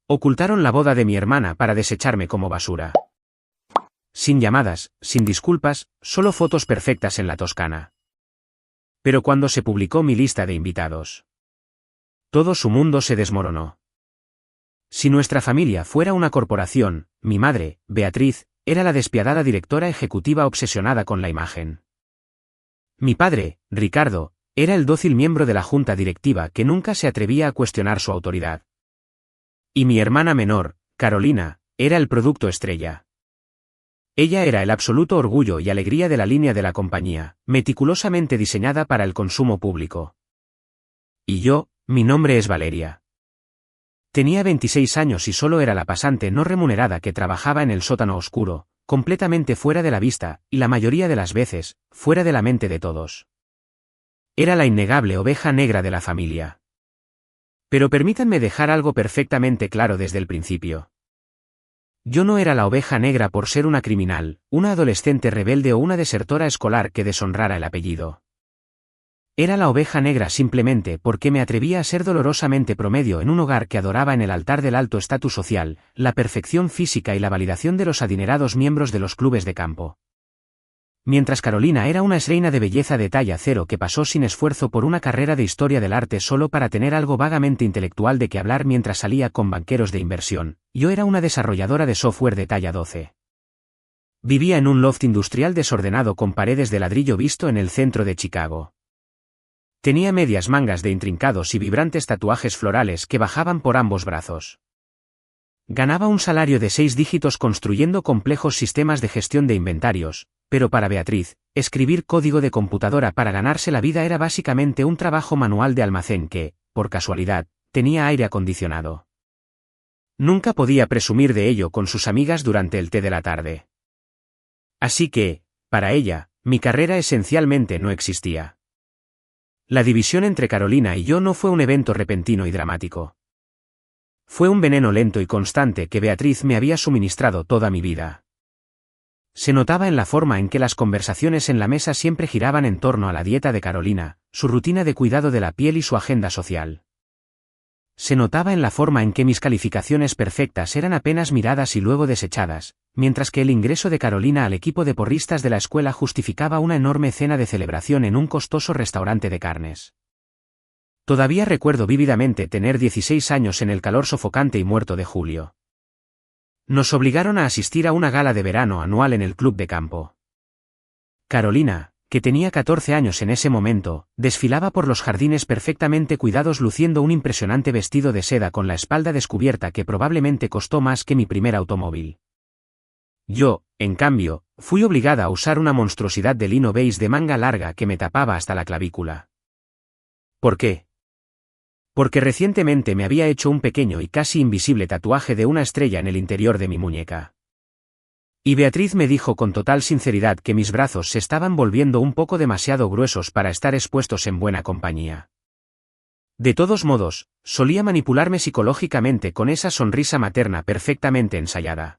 Ocultaron la boda de mi hermana para desecharme como basura. Sin llamadas, sin disculpas, solo fotos perfectas en la Toscana. Pero cuando se publicó mi lista de invitados, todo su mundo se desmoronó. Si nuestra familia fuera una corporación, mi madre, Beatriz, era la despiadada directora ejecutiva obsesionada con la imagen. Mi padre, Ricardo, era el dócil miembro de la junta directiva que nunca se atrevía a cuestionar su autoridad. Y mi hermana menor, Carolina, era el producto estrella. Ella era el absoluto orgullo y alegría de la línea de la compañía, meticulosamente diseñada para el consumo público. Y yo, mi nombre es Valeria. Tenía 26 años y solo era la pasante no remunerada que trabajaba en el sótano oscuro, completamente fuera de la vista, y la mayoría de las veces, fuera de la mente de todos. Era la innegable oveja negra de la familia. Pero permítanme dejar algo perfectamente claro desde el principio. Yo no era la oveja negra por ser una criminal, una adolescente rebelde o una desertora escolar que deshonrara el apellido. Era la oveja negra simplemente porque me atrevía a ser dolorosamente promedio en un hogar que adoraba en el altar del alto estatus social, la perfección física y la validación de los adinerados miembros de los clubes de campo. Mientras Carolina era una reina de belleza de talla cero que pasó sin esfuerzo por una carrera de historia del arte solo para tener algo vagamente intelectual de qué hablar mientras salía con banqueros de inversión, yo era una desarrolladora de software de talla 12. Vivía en un loft industrial desordenado con paredes de ladrillo visto en el centro de Chicago. Tenía medias mangas de intrincados y vibrantes tatuajes florales que bajaban por ambos brazos. Ganaba un salario de 6 dígitos construyendo complejos sistemas de gestión de inventarios, pero para Beatriz, escribir código de computadora para ganarse la vida era básicamente un trabajo manual de almacén que, por casualidad, tenía aire acondicionado. Nunca podía presumir de ello con sus amigas durante el té de la tarde. Así que, para ella, mi carrera esencialmente no existía. La división entre Carolina y yo no fue un evento repentino y dramático. Fue un veneno lento y constante que Beatriz me había suministrado toda mi vida. Se notaba en la forma en que las conversaciones en la mesa siempre giraban en torno a la dieta de Carolina, su rutina de cuidado de la piel y su agenda social. Se notaba en la forma en que mis calificaciones perfectas eran apenas miradas y luego desechadas, mientras que el ingreso de Carolina al equipo de porristas de la escuela justificaba una enorme cena de celebración en un costoso restaurante de carnes. Todavía recuerdo vívidamente tener 16 años en el calor sofocante y muerto de julio. Nos obligaron a asistir a una gala de verano anual en el club de campo. Carolina, que tenía 14 años en ese momento, desfilaba por los jardines perfectamente cuidados luciendo un impresionante vestido de seda con la espalda descubierta que probablemente costó más que mi primer automóvil. Yo, en cambio, fui obligada a usar una monstruosidad de lino beige de manga larga que me tapaba hasta la clavícula. ¿Por qué? Porque recientemente me había hecho un pequeño y casi invisible tatuaje de una estrella en el interior de mi muñeca. Y Beatriz me dijo con total sinceridad que mis brazos se estaban volviendo un poco demasiado gruesos para estar expuestos en buena compañía. De todos modos, solía manipularme psicológicamente con esa sonrisa materna perfectamente ensayada.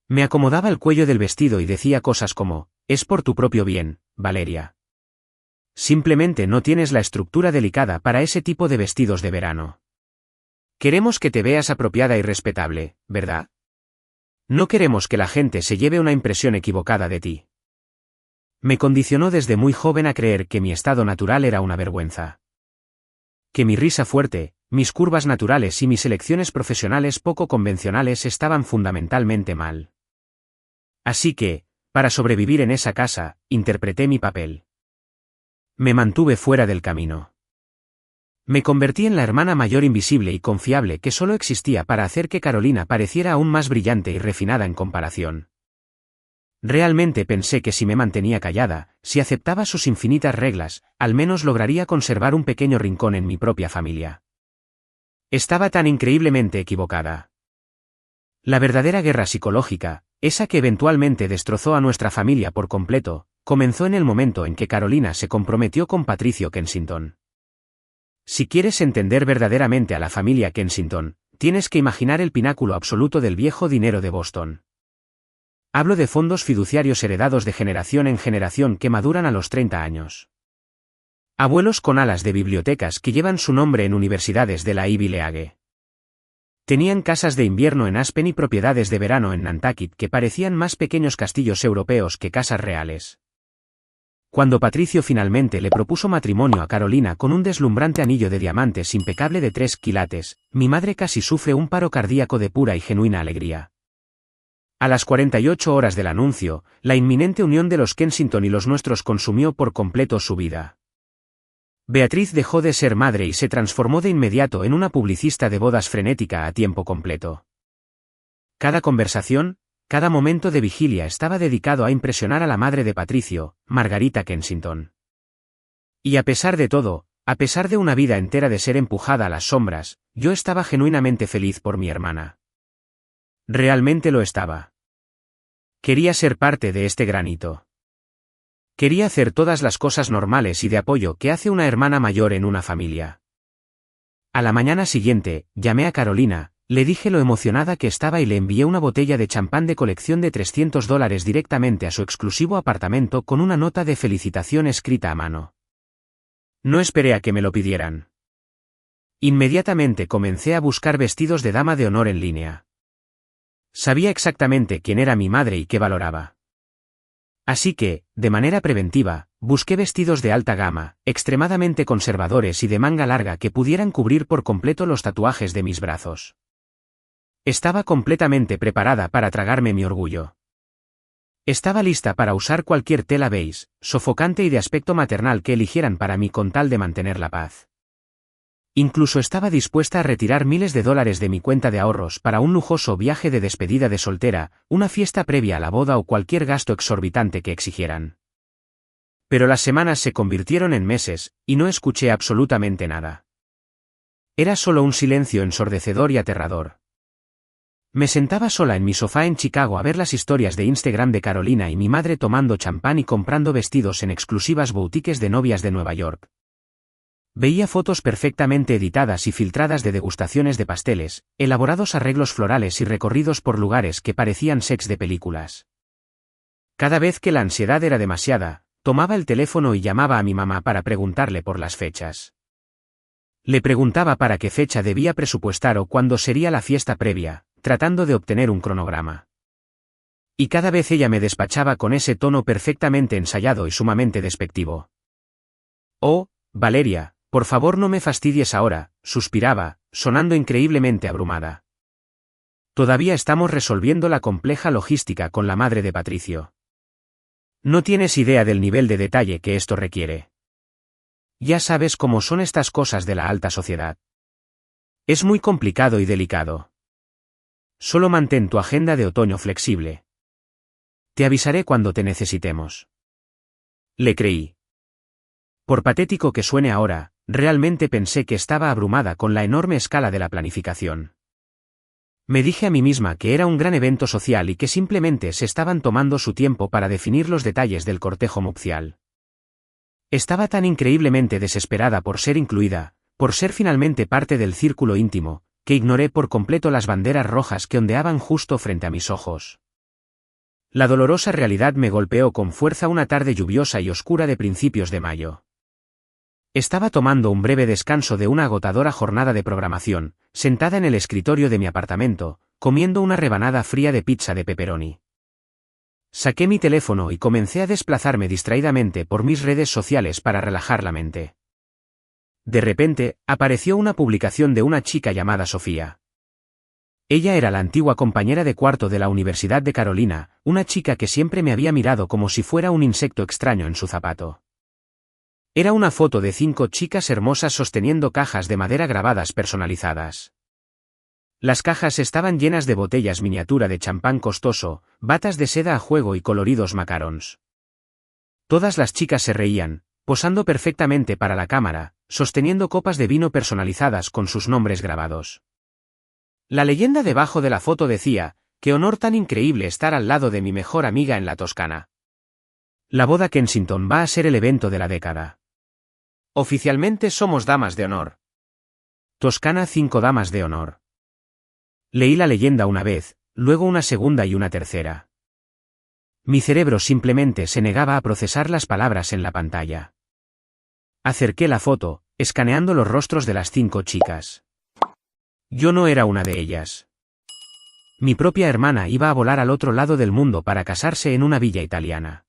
Me acomodaba el cuello del vestido y decía cosas como, «Es por tu propio bien, Valeria. Simplemente no tienes la estructura delicada para ese tipo de vestidos de verano. Queremos que te veas apropiada y respetable, ¿verdad? No queremos que la gente se lleve una impresión equivocada de ti». Me condicionó desde muy joven a creer que mi estado natural era una vergüenza. Que mi risa fuerte, mis curvas naturales y mis elecciones profesionales poco convencionales estaban fundamentalmente mal. Así que, para sobrevivir en esa casa, interpreté mi papel. Me mantuve fuera del camino. Me convertí en la hermana mayor invisible y confiable que solo existía para hacer que Carolina pareciera aún más brillante y refinada en comparación. Realmente pensé que si me mantenía callada, si aceptaba sus infinitas reglas, al menos lograría conservar un pequeño rincón en mi propia familia. Estaba tan increíblemente equivocada. La verdadera guerra psicológica, esa que eventualmente destrozó a nuestra familia por completo, comenzó en el momento en que Carolina se comprometió con Patricio Kensington. Si quieres entender verdaderamente a la familia Kensington, tienes que imaginar el pináculo absoluto del viejo dinero de Boston. Hablo de fondos fiduciarios heredados de generación en generación que maduran a los 30 años. Abuelos con alas de bibliotecas que llevan su nombre en universidades de la Ivy League. Tenían casas de invierno en Aspen y propiedades de verano en Nantucket que parecían más pequeños castillos europeos que casas reales. Cuando Patricio finalmente le propuso matrimonio a Carolina con un deslumbrante anillo de diamantes impecable de 3 quilates, mi madre casi sufre un paro cardíaco de pura y genuina alegría. A las 48 horas del anuncio, la inminente unión de los Kensington y los nuestros consumió por completo su vida. Beatriz dejó de ser madre y se transformó de inmediato en una publicista de bodas frenética a tiempo completo. Cada conversación, cada momento de vigilia estaba dedicado a impresionar a la madre de Patricio, Margarita Kensington. Y a pesar de todo, a pesar de una vida entera de ser empujada a las sombras, yo estaba genuinamente feliz por mi hermana. Realmente lo estaba. Quería ser parte de este gran hito. Quería hacer todas las cosas normales y de apoyo que hace una hermana mayor en una familia. A la mañana siguiente, llamé a Carolina, le dije lo emocionada que estaba y le envié una botella de champán de colección de $300 directamente a su exclusivo apartamento con una nota de felicitación escrita a mano. No esperé a que me lo pidieran. Inmediatamente comencé a buscar vestidos de dama de honor en línea. Sabía exactamente quién era mi madre y qué valoraba. Así que, de manera preventiva, busqué vestidos de alta gama, extremadamente conservadores y de manga larga que pudieran cubrir por completo los tatuajes de mis brazos. Estaba completamente preparada para tragarme mi orgullo. Estaba lista para usar cualquier tela beige, sofocante y de aspecto maternal que eligieran para mí con tal de mantener la paz. Incluso estaba dispuesta a retirar miles de dólares de mi cuenta de ahorros para un lujoso viaje de despedida de soltera, una fiesta previa a la boda o cualquier gasto exorbitante que exigieran. Pero las semanas se convirtieron en meses, y no escuché absolutamente nada. Era solo un silencio ensordecedor y aterrador. Me sentaba sola en mi sofá en Chicago a ver las historias de Instagram de Carolina y mi madre tomando champán y comprando vestidos en exclusivas boutiques de novias de Nueva York. Veía fotos perfectamente editadas y filtradas de degustaciones de pasteles, elaborados arreglos florales y recorridos por lugares que parecían sets de películas. Cada vez que la ansiedad era demasiada, tomaba el teléfono y llamaba a mi mamá para preguntarle por las fechas. Le preguntaba para qué fecha debía presupuestar o cuándo sería la fiesta previa, tratando de obtener un cronograma. Y cada vez ella me despachaba con ese tono perfectamente ensayado y sumamente despectivo. «Oh, Valeria, por favor no me fastidies ahora», suspiraba, sonando increíblemente abrumada. «Todavía estamos resolviendo la compleja logística con la madre de Patricio. No tienes idea del nivel de detalle que esto requiere. Ya sabes cómo son estas cosas de la alta sociedad. Es muy complicado y delicado. Solo mantén tu agenda de otoño flexible. Te avisaré cuando te necesitemos». Le creí. Por patético que suene ahora, realmente pensé que estaba abrumada con la enorme escala de la planificación. Me dije a mí misma que era un gran evento social y que simplemente se estaban tomando su tiempo para definir los detalles del cortejo nupcial. Estaba tan increíblemente desesperada por ser incluida, por ser finalmente parte del círculo íntimo, que ignoré por completo las banderas rojas que ondeaban justo frente a mis ojos. La dolorosa realidad me golpeó con fuerza una tarde lluviosa y oscura de principios de mayo. Estaba tomando un breve descanso de una agotadora jornada de programación, sentada en el escritorio de mi apartamento, comiendo una rebanada fría de pizza de pepperoni. Saqué mi teléfono y comencé a desplazarme distraídamente por mis redes sociales para relajar la mente. De repente, apareció una publicación de una chica llamada Sofía. Ella era la antigua compañera de cuarto de la Universidad de Carolina, una chica que siempre me había mirado como si fuera un insecto extraño en su zapato. Era una foto de 5 chicas hermosas sosteniendo cajas de madera grabadas personalizadas. Las cajas estaban llenas de botellas miniatura de champán costoso, batas de seda a juego y coloridos macarons. Todas las chicas se reían, posando perfectamente para la cámara, sosteniendo copas de vino personalizadas con sus nombres grabados. La leyenda debajo de la foto decía: «Qué honor tan increíble estar al lado de mi mejor amiga en la Toscana. La boda Kensington va a ser el evento de la década. Oficialmente somos damas de honor. Toscana 5 damas de honor». Leí la leyenda una vez, luego una segunda y una tercera. Mi cerebro simplemente se negaba a procesar las palabras en la pantalla. Acerqué la foto, escaneando los rostros de las 5 chicas. Yo no era una de ellas. Mi propia hermana iba a volar al otro lado del mundo para casarse en una villa italiana.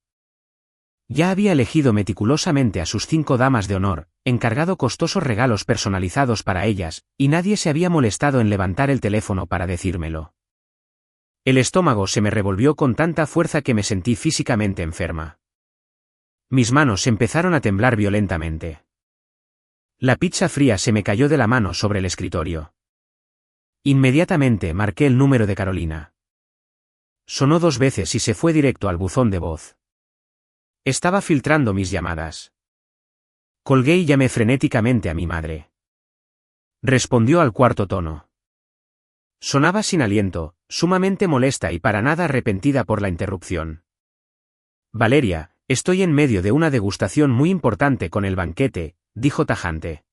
Ya había elegido meticulosamente a sus 5 damas de honor, encargado costosos regalos personalizados para ellas, y nadie se había molestado en levantar el teléfono para decírmelo. El estómago se me revolvió con tanta fuerza que me sentí físicamente enferma. Mis manos empezaron a temblar violentamente. La pizza fría se me cayó de la mano sobre el escritorio. Inmediatamente marqué el número de Carolina. Sonó 2 veces y se fue directo al buzón de voz. Estaba filtrando mis llamadas. Colgué y llamé frenéticamente a mi madre. Respondió al 4.º tono. Sonaba sin aliento, sumamente molesta y para nada arrepentida por la interrupción. Valeria, estoy en medio de una degustación muy importante con el banquete, dijo tajante.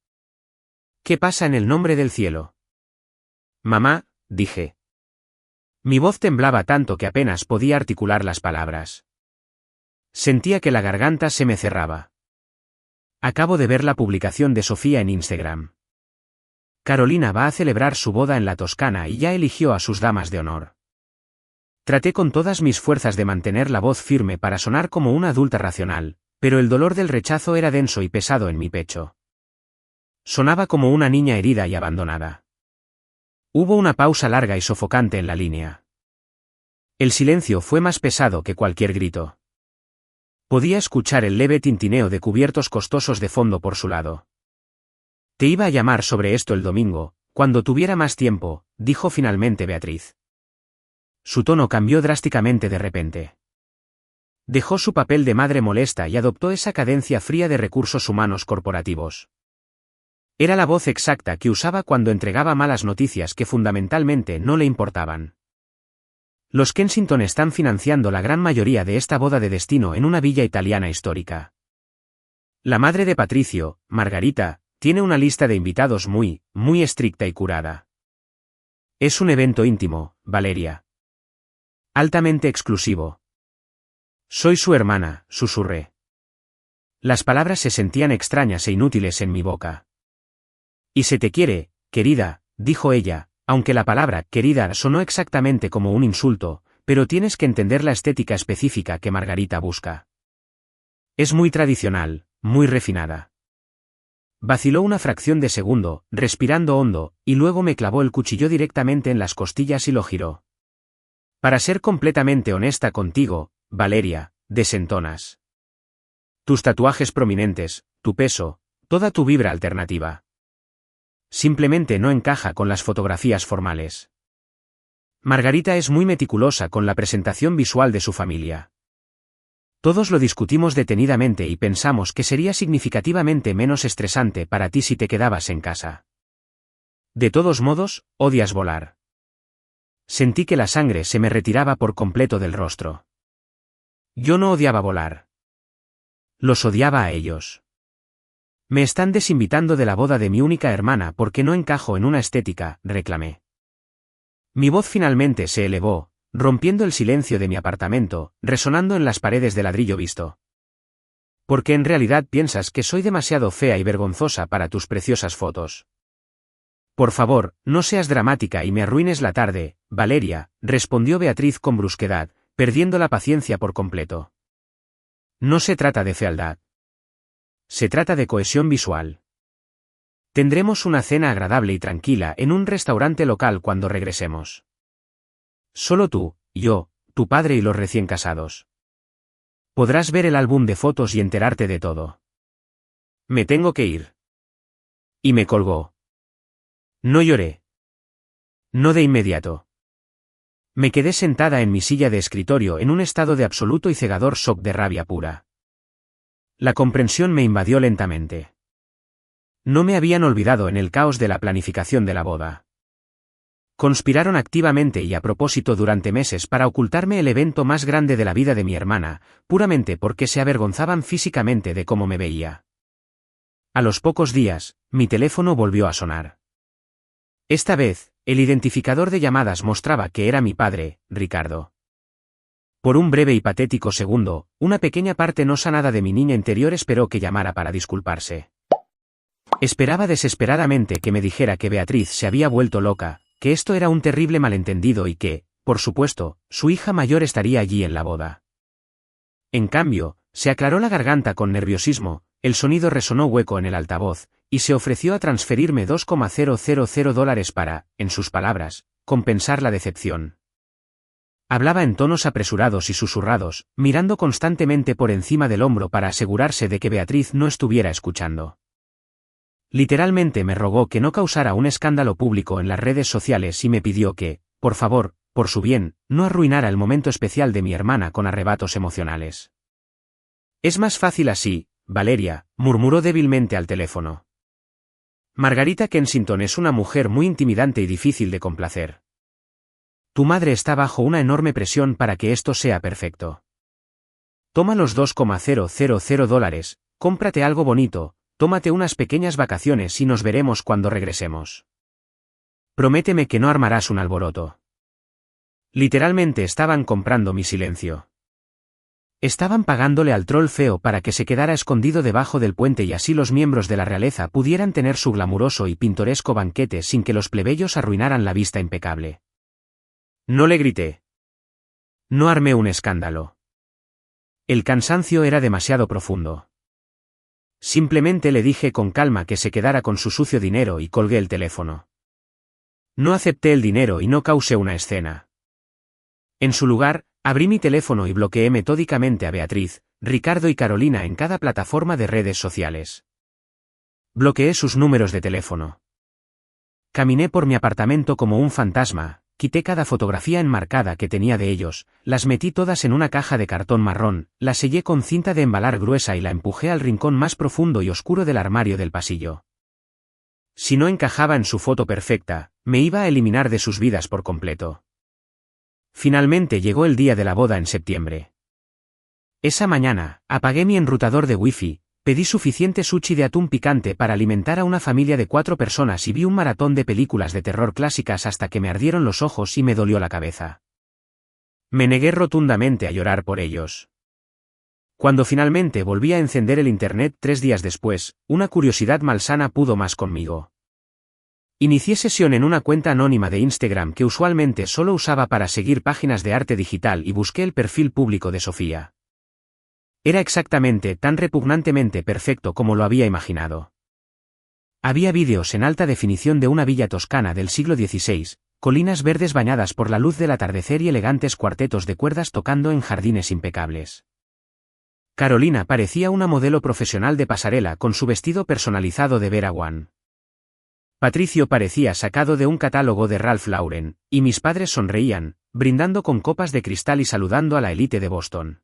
¿Qué pasa en el nombre del cielo? Mamá, dije. Mi voz temblaba tanto que apenas podía articular las palabras. Sentía que la garganta se me cerraba. Acabo de ver la publicación de Sofía en Instagram. Carolina va a celebrar su boda en la Toscana y ya eligió a sus damas de honor. Traté con todas mis fuerzas de mantener la voz firme para sonar como una adulta racional, pero el dolor del rechazo era denso y pesado en mi pecho. Sonaba como una niña herida y abandonada. Hubo una pausa larga y sofocante en la línea. El silencio fue más pesado que cualquier grito. Podía escuchar el leve tintineo de cubiertos costosos de fondo por su lado. Te iba a llamar sobre esto el domingo, cuando tuviera más tiempo, dijo finalmente Beatriz. Su tono cambió drásticamente de repente. Dejó su papel de madre molesta y adoptó esa cadencia fría de recursos humanos corporativos. Era la voz exacta que usaba cuando entregaba malas noticias que fundamentalmente no le importaban. Los Kensington están financiando la gran mayoría de esta boda de destino en una villa italiana histórica. La madre de Patricio, Margarita, tiene una lista de invitados muy estricta y curada. Es un evento íntimo, Valeria. Altamente exclusivo. Soy su hermana, susurré. Las palabras se sentían extrañas e inútiles en mi boca. Y se te quiere, querida, dijo ella, aunque la palabra querida sonó exactamente como un insulto, pero tienes que entender la estética específica que Margarita busca. Es muy tradicional, muy refinada. Vaciló una fracción de segundo, respirando hondo, y luego me clavó el cuchillo directamente en las costillas y lo giró. Para ser completamente honesta contigo, Valeria, desentonas. Tus tatuajes prominentes, tu peso, toda tu vibra alternativa. Simplemente no encaja con las fotografías formales. Margarita es muy meticulosa con la presentación visual de su familia. Todos lo discutimos detenidamente y pensamos que sería significativamente menos estresante para ti si te quedabas en casa. De todos modos, odias volar. Sentí que la sangre se me retiraba por completo del rostro. Yo no odiaba volar. Los odiaba a ellos. Me están desinvitando de la boda de mi única hermana porque no encajo en una estética, reclamé. Mi voz finalmente se elevó, rompiendo el silencio de mi apartamento, resonando en las paredes de ladrillo visto. Porque en realidad piensas que soy demasiado fea y vergonzosa para tus preciosas fotos. Por favor, no seas dramática y me arruines la tarde, Valeria, respondió Beatriz con brusquedad, perdiendo la paciencia por completo. No se trata de fealdad. Se trata de cohesión visual. Tendremos una cena agradable y tranquila en un restaurante local cuando regresemos. Solo tú, yo, tu padre y los recién casados. Podrás ver el álbum de fotos y enterarte de todo. Me tengo que ir. Y me colgó. No lloré. No de inmediato. Me quedé sentada en mi silla de escritorio en un estado de absoluto y cegador shock de rabia pura. La comprensión me invadió lentamente. No me habían olvidado en el caos de la planificación de la boda. Conspiraron activamente y a propósito durante meses para ocultarme el evento más grande de la vida de mi hermana, puramente porque se avergonzaban físicamente de cómo me veía. A los pocos días, mi teléfono volvió a sonar. Esta vez, el identificador de llamadas mostraba que era mi padre, Ricardo. Por un breve y patético segundo, una pequeña parte no sanada de mi niña interior esperó que llamara para disculparse. Esperaba desesperadamente que me dijera que Beatriz se había vuelto loca, que esto era un terrible malentendido y que, por supuesto, su hija mayor estaría allí en la boda. En cambio, se aclaró la garganta con nerviosismo, el sonido resonó hueco en el altavoz, y se ofreció a transferirme $2,000 para, en sus palabras, compensar la decepción. Hablaba en tonos apresurados y susurrados, mirando constantemente por encima del hombro para asegurarse de que Beatriz no estuviera escuchando. Literalmente me rogó que no causara un escándalo público en las redes sociales y me pidió que, por favor, por su bien, no arruinara el momento especial de mi hermana con arrebatos emocionales. Es más fácil así, Valeria, murmuró débilmente al teléfono. Margarita Kensington es una mujer muy intimidante y difícil de complacer. Tu madre está bajo una enorme presión para que esto sea perfecto. Toma los $2,000, cómprate algo bonito, tómate unas pequeñas vacaciones y nos veremos cuando regresemos. Prométeme que no armarás un alboroto. Literalmente estaban comprando mi silencio. Estaban pagándole al troll feo para que se quedara escondido debajo del puente y así los miembros de la realeza pudieran tener su glamuroso y pintoresco banquete sin que los plebeyos arruinaran la vista impecable. No le grité. No armé un escándalo. El cansancio era demasiado profundo. Simplemente le dije con calma que se quedara con su sucio dinero y colgué el teléfono. No acepté el dinero y no causé una escena. En su lugar, abrí mi teléfono y bloqueé metódicamente a Beatriz, Ricardo y Carolina en cada plataforma de redes sociales. Bloqueé sus números de teléfono. Caminé por mi apartamento como un fantasma, quité cada fotografía enmarcada que tenía de ellos, las metí todas en una caja de cartón marrón, la sellé con cinta de embalar gruesa y la empujé al rincón más profundo y oscuro del armario del pasillo. Si no encajaba en su foto perfecta, me iba a eliminar de sus vidas por completo. Finalmente llegó el día de la boda en septiembre. Esa mañana, apagué mi enrutador de wifi, pedí suficiente sushi de atún picante para alimentar a una familia de 4 personas y vi un maratón de películas de terror clásicas hasta que me ardieron los ojos y me dolió la cabeza. Me negué rotundamente a llorar por ellos. Cuando finalmente volví a encender el internet 3 días después, una curiosidad malsana pudo más conmigo. Inicié sesión en una cuenta anónima de Instagram que usualmente solo usaba para seguir páginas de arte digital y busqué el perfil público de Sofía. Era exactamente tan repugnantemente perfecto como lo había imaginado. Había vídeos en alta definición de una villa toscana del siglo XVI, colinas verdes bañadas por la luz del atardecer y elegantes cuartetos de cuerdas tocando en jardines impecables. Carolina parecía una modelo profesional de pasarela con su vestido personalizado de Vera Wang. Patricio parecía sacado de un catálogo de Ralph Lauren, y mis padres sonreían, brindando con copas de cristal y saludando a la élite de Boston.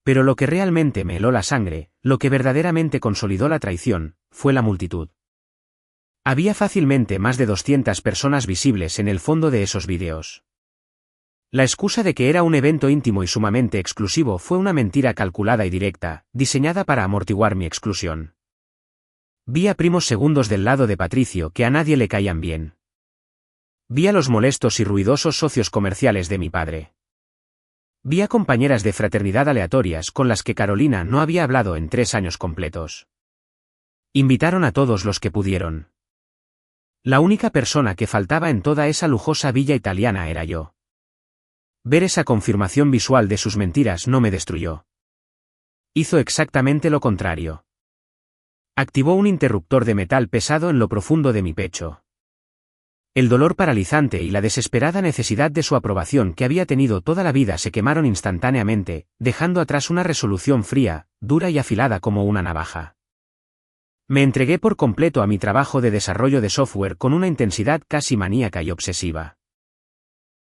Pero lo que realmente me heló la sangre, lo que verdaderamente consolidó la traición, fue la multitud. Había fácilmente más de 200 personas visibles en el fondo de esos vídeos. La excusa de que era un evento íntimo y sumamente exclusivo fue una mentira calculada y directa, diseñada para amortiguar mi exclusión. Vi a primos segundos del lado de Patricio que a nadie le caían bien. Vi a los molestos y ruidosos socios comerciales de mi padre. Vi a compañeras de fraternidad aleatorias con las que Carolina no había hablado en 3 años completos. Invitaron a todos los que pudieron. La única persona que faltaba en toda esa lujosa villa italiana era yo. Ver esa confirmación visual de sus mentiras no me destruyó. Hizo exactamente lo contrario. Activó un interruptor de metal pesado en lo profundo de mi pecho. El dolor paralizante y la desesperada necesidad de su aprobación que había tenido toda la vida se quemaron instantáneamente, dejando atrás una resolución fría, dura y afilada como una navaja. Me entregué por completo a mi trabajo de desarrollo de software con una intensidad casi maníaca y obsesiva.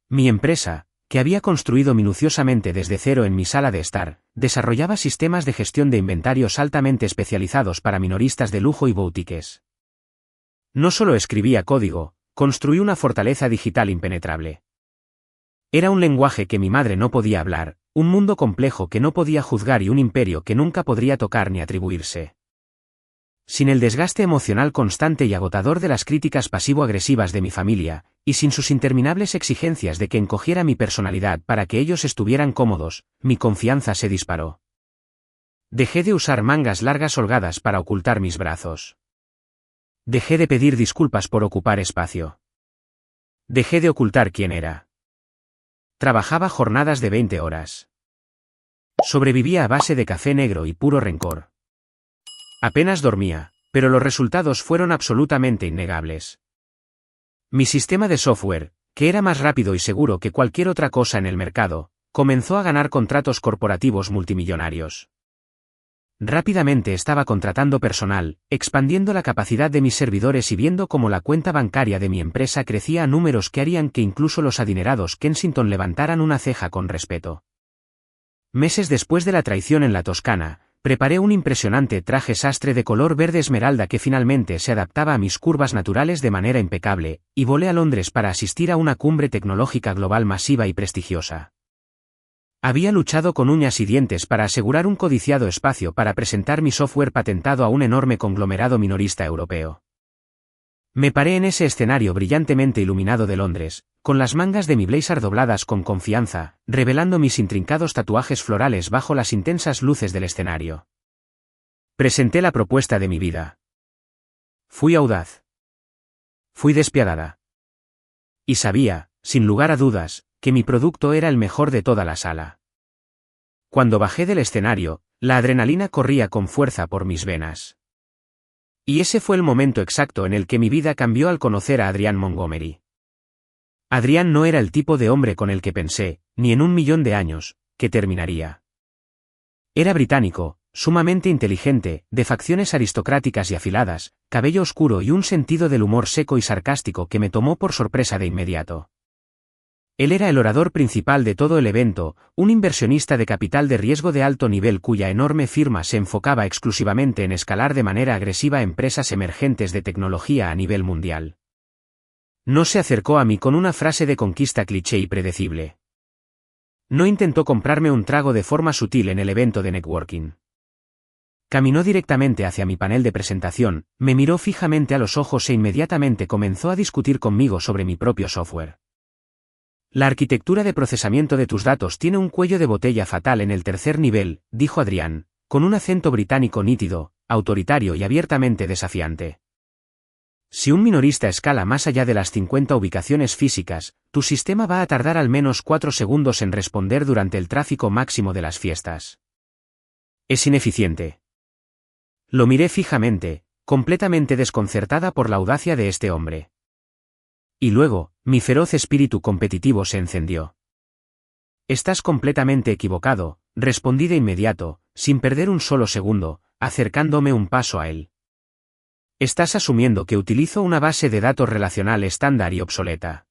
Mi empresa, que había construido minuciosamente desde cero en mi sala de estar, desarrollaba sistemas de gestión de inventarios altamente especializados para minoristas de lujo y boutiques. No solo escribía código, construí una fortaleza digital impenetrable. Era un lenguaje que mi madre no podía hablar, un mundo complejo que no podía juzgar y un imperio que nunca podría tocar ni atribuirse. Sin el desgaste emocional constante y agotador de las críticas pasivo-agresivas de mi familia, y sin sus interminables exigencias de que encogiera mi personalidad para que ellos estuvieran cómodos, mi confianza se disparó. Dejé de usar mangas largas holgadas para ocultar mis brazos. Dejé de pedir disculpas por ocupar espacio. Dejé de ocultar quién era. Trabajaba jornadas de 20 horas. Sobrevivía a base de café negro y puro rencor. Apenas dormía, pero los resultados fueron absolutamente innegables. Mi sistema de software, que era más rápido y seguro que cualquier otra cosa en el mercado, comenzó a ganar contratos corporativos multimillonarios. Rápidamente estaba contratando personal, expandiendo la capacidad de mis servidores y viendo cómo la cuenta bancaria de mi empresa crecía a números que harían que incluso los adinerados Kensington levantaran una ceja con respeto. Meses después de la traición en la Toscana, preparé un impresionante traje sastre de color verde esmeralda que finalmente se adaptaba a mis curvas naturales de manera impecable, y volé a Londres para asistir a una cumbre tecnológica global masiva y prestigiosa. Había luchado con uñas y dientes para asegurar un codiciado espacio para presentar mi software patentado a un enorme conglomerado minorista europeo. Me paré en ese escenario brillantemente iluminado de Londres, con las mangas de mi blazer dobladas con confianza, revelando mis intrincados tatuajes florales bajo las intensas luces del escenario. Presenté la propuesta de mi vida. Fui audaz. Fui despiadada. Y sabía, sin lugar a dudas, que mi producto era el mejor de toda la sala. Cuando bajé del escenario, la adrenalina corría con fuerza por mis venas. Y ese fue el momento exacto en el que mi vida cambió al conocer a Adrian Montgomery. Adrian no era el tipo de hombre con el que pensé, ni en 1.000.000 de años, que terminaría. Era británico, sumamente inteligente, de facciones aristocráticas y afiladas, cabello oscuro y un sentido del humor seco y sarcástico que me tomó por sorpresa de inmediato. Él era el orador principal de todo el evento, un inversionista de capital de riesgo de alto nivel cuya enorme firma se enfocaba exclusivamente en escalar de manera agresiva empresas emergentes de tecnología a nivel mundial. No se acercó a mí con una frase de conquista cliché y predecible. No intentó comprarme un trago de forma sutil en el evento de networking. Caminó directamente hacia mi panel de presentación, me miró fijamente a los ojos e inmediatamente comenzó a discutir conmigo sobre mi propio software. La arquitectura de procesamiento de tus datos tiene un cuello de botella fatal en el tercer nivel, dijo Adrián, con un acento británico nítido, autoritario y abiertamente desafiante. Si un minorista escala más allá de las 50 ubicaciones físicas, tu sistema va a tardar al menos 4 segundos en responder durante el tráfico máximo de las fiestas. Es ineficiente. Lo miré fijamente, completamente desconcertada por la audacia de este hombre. Y luego, mi feroz espíritu competitivo se encendió. Estás completamente equivocado, respondí de inmediato, sin perder un solo segundo, acercándome un paso a él. Estás asumiendo que utilizo una base de datos relacional estándar y obsoleta.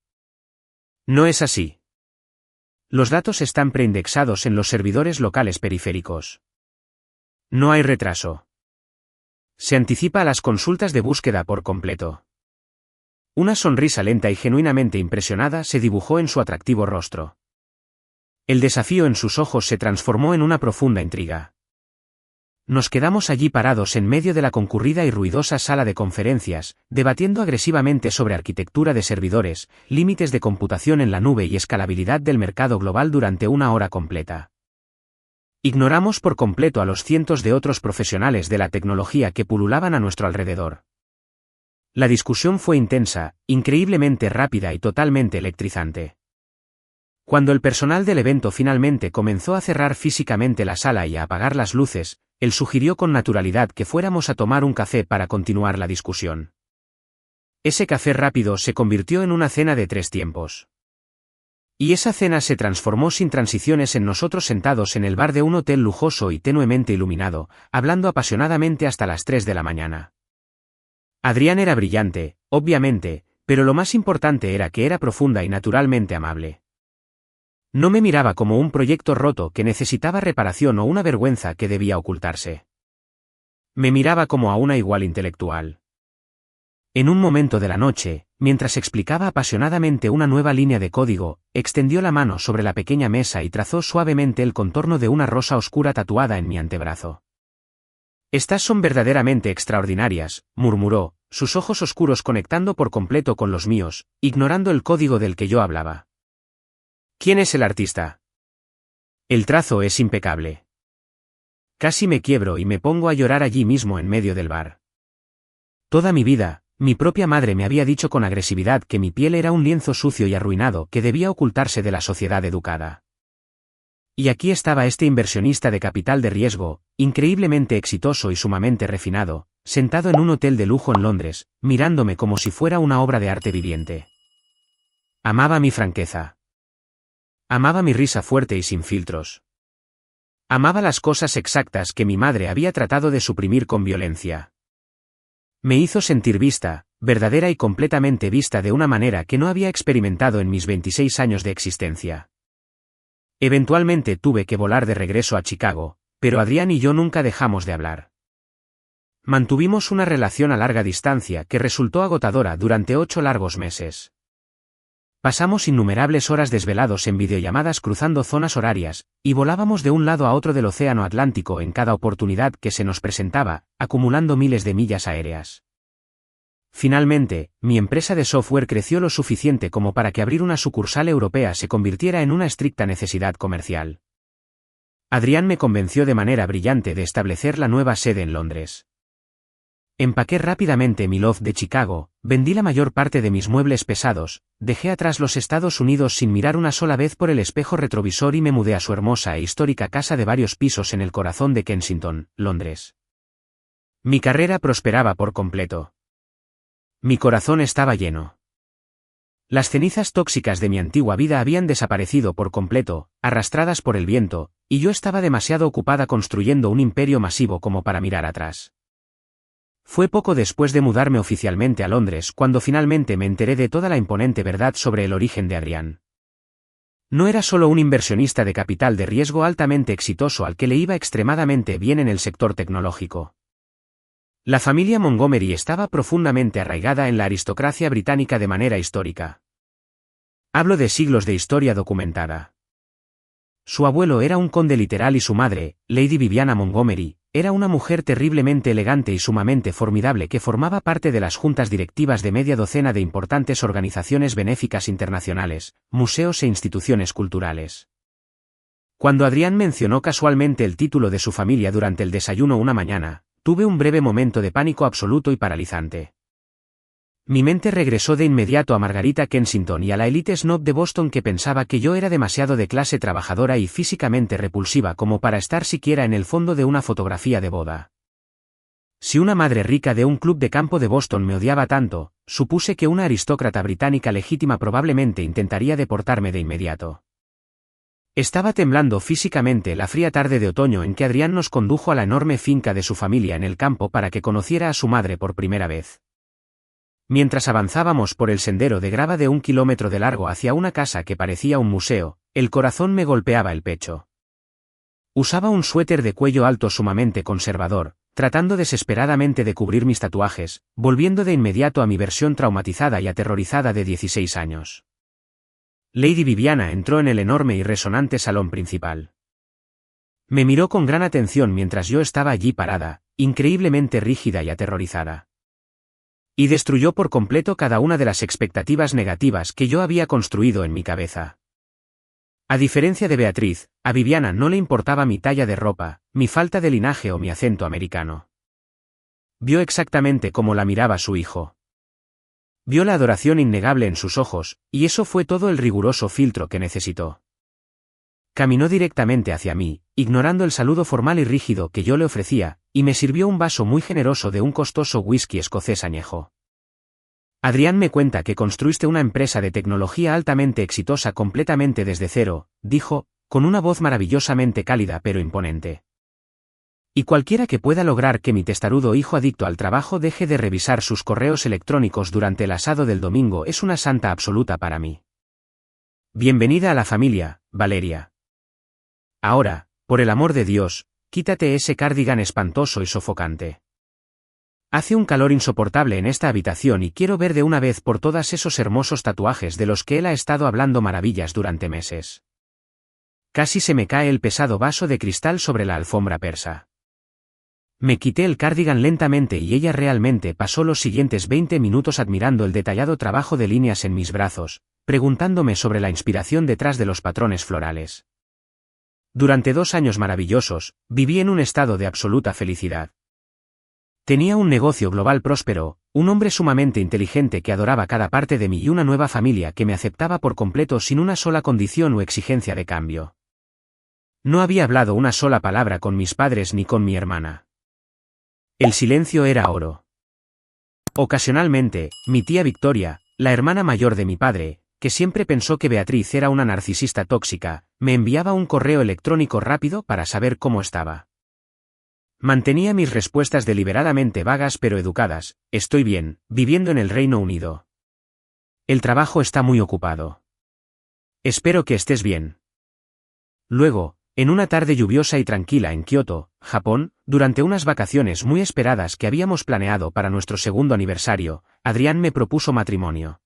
No es así. Los datos están preindexados en los servidores locales periféricos. No hay retraso. Se anticipa a las consultas de búsqueda por completo. Una sonrisa lenta y genuinamente impresionada se dibujó en su atractivo rostro. El desafío en sus ojos se transformó en una profunda intriga. Nos quedamos allí parados en medio de la concurrida y ruidosa sala de conferencias, debatiendo agresivamente sobre arquitectura de servidores, límites de computación en la nube y escalabilidad del mercado global durante una hora completa. Ignoramos por completo a los cientos de otros profesionales de la tecnología que pululaban a nuestro alrededor. La discusión fue intensa, increíblemente rápida y totalmente electrizante. Cuando el personal del evento finalmente comenzó a cerrar físicamente la sala y a apagar las luces, él sugirió con naturalidad que fuéramos a tomar un café para continuar la discusión. Ese café rápido se convirtió en una cena de 3 tiempos. Y esa cena se transformó sin transiciones en nosotros sentados en el bar de un hotel lujoso y tenuemente iluminado, hablando apasionadamente hasta las 3 de la mañana. Adrián era brillante, obviamente, pero lo más importante era que era profunda y naturalmente amable. No me miraba como un proyecto roto que necesitaba reparación o una vergüenza que debía ocultarse. Me miraba como a una igual intelectual. En un momento de la noche, mientras explicaba apasionadamente una nueva línea de código, extendió la mano sobre la pequeña mesa y trazó suavemente el contorno de una rosa oscura tatuada en mi antebrazo. Estas son verdaderamente extraordinarias, murmuró, sus ojos oscuros conectando por completo con los míos, ignorando el código del que yo hablaba. ¿Quién es el artista? El trazo es impecable. Casi me quiebro y me pongo a llorar allí mismo en medio del bar. Toda mi vida, Mi propia madre me había dicho con agresividad que mi piel era un lienzo sucio y arruinado que debía ocultarse de la sociedad educada. Y aquí estaba este inversionista de capital de riesgo, increíblemente exitoso y sumamente refinado, sentado en un hotel de lujo en Londres, mirándome como si fuera una obra de arte viviente. Amaba mi franqueza. Amaba mi risa fuerte y sin filtros. Amaba las cosas exactas que mi madre había tratado de suprimir con violencia. Me hizo sentir vista, verdadera y completamente vista de una manera que no había experimentado en mis 26 años de existencia. Eventualmente tuve que volar de regreso a Chicago, pero Adrián y yo nunca dejamos de hablar. Mantuvimos una relación a larga distancia que resultó agotadora durante 8 largos meses. Pasamos innumerables horas desvelados en videollamadas cruzando zonas horarias, y volábamos de un lado a otro del océano Atlántico en cada oportunidad que se nos presentaba, acumulando miles de millas aéreas. Finalmente, mi empresa de software creció lo suficiente como para que abrir una sucursal europea se convirtiera en una estricta necesidad comercial. Adrián me convenció de manera brillante de establecer la nueva sede en Londres. Empaqué rápidamente mi loft de Chicago, vendí la mayor parte de mis muebles pesados, dejé atrás los Estados Unidos sin mirar una sola vez por el espejo retrovisor y me mudé a su hermosa e histórica casa de varios pisos en el corazón de Kensington, Londres. Mi carrera prosperaba por completo. Mi corazón estaba lleno. Las cenizas tóxicas de mi antigua vida habían desaparecido por completo, arrastradas por el viento, y yo estaba demasiado ocupada construyendo un imperio masivo como para mirar atrás. Fue poco después de mudarme oficialmente a Londres cuando finalmente me enteré de toda la imponente verdad sobre el origen de Adrián. No era solo un inversionista de capital de riesgo altamente exitoso al que le iba extremadamente bien en el sector tecnológico. La familia Montgomery estaba profundamente arraigada en la aristocracia británica de manera histórica. Hablo de siglos de historia documentada. Su abuelo era un conde literal y su madre, Lady Viviana Montgomery, era una mujer terriblemente elegante y sumamente formidable que formaba parte de las juntas directivas de media docena de importantes organizaciones benéficas internacionales, museos e instituciones culturales. Cuando Adrián mencionó casualmente el título de su familia durante el desayuno una mañana, tuve un breve momento de pánico absoluto y paralizante. Mi mente regresó de inmediato a Margarita Kensington y a la élite snob de Boston que pensaba que yo era demasiado de clase trabajadora y físicamente repulsiva como para estar siquiera en el fondo de una fotografía de boda. Si una madre rica de un club de campo de Boston me odiaba tanto, supuse que una aristócrata británica legítima probablemente intentaría deportarme de inmediato. Estaba temblando físicamente la fría tarde de otoño en que Adrián nos condujo a la enorme finca de su familia en el campo para que conociera a su madre por primera vez. Mientras avanzábamos por el sendero de grava de 1 kilómetro de largo hacia una casa que parecía un museo, el corazón me golpeaba el pecho. Usaba un suéter de cuello alto sumamente conservador, tratando desesperadamente de cubrir mis tatuajes, volviendo de inmediato a mi versión traumatizada y aterrorizada de 16 años. Lady Viviana entró en el enorme y resonante salón principal. Me miró con gran atención mientras yo estaba allí parada, increíblemente rígida y aterrorizada. Y destruyó por completo cada una de las expectativas negativas que yo había construido en mi cabeza. A diferencia de Beatriz, a Viviana no le importaba mi talla de ropa, mi falta de linaje o mi acento americano. Vio exactamente cómo la miraba su hijo. Vio la adoración innegable en sus ojos, y eso fue todo el riguroso filtro que necesitó. Caminó directamente hacia mí, ignorando el saludo formal y rígido que yo le ofrecía, y me sirvió un vaso muy generoso de un costoso whisky escocés añejo. Adrián me cuenta que construiste una empresa de tecnología altamente exitosa completamente desde cero, dijo, con una voz maravillosamente cálida pero imponente. Y cualquiera que pueda lograr que mi testarudo hijo adicto al trabajo deje de revisar sus correos electrónicos durante el asado del domingo es una santa absoluta para mí. Bienvenida a la familia, Valeria. Ahora, por el amor de Dios, quítate ese cardigan espantoso y sofocante. Hace un calor insoportable en esta habitación y quiero ver de una vez por todas esos hermosos tatuajes de los que él ha estado hablando maravillas durante meses. Casi se me cae el pesado vaso de cristal sobre la alfombra persa. Me quité el cardigan lentamente y ella realmente pasó los siguientes 20 minutos admirando el detallado trabajo de líneas en mis brazos, preguntándome sobre la inspiración detrás de los patrones florales. Durante 2 años maravillosos, viví en un estado de absoluta felicidad. Tenía un negocio global próspero, Un hombre sumamente inteligente que adoraba cada parte de mí y una nueva familia que me aceptaba por completo sin una sola condición o exigencia de cambio. No había hablado una sola palabra con mis padres ni con mi hermana. El silencio era oro. Ocasionalmente, mi tía Victoria, la hermana mayor de mi padre, que siempre pensó que Beatriz era una narcisista tóxica, me enviaba un correo electrónico rápido para saber cómo estaba. Mantenía mis respuestas deliberadamente vagas pero educadas: estoy bien, viviendo en el Reino Unido. El trabajo está muy ocupado. Espero que estés bien. Luego, en una tarde lluviosa y tranquila en Kioto, Japón, durante unas vacaciones muy esperadas que habíamos planeado para nuestro segundo aniversario, Adrián me propuso matrimonio.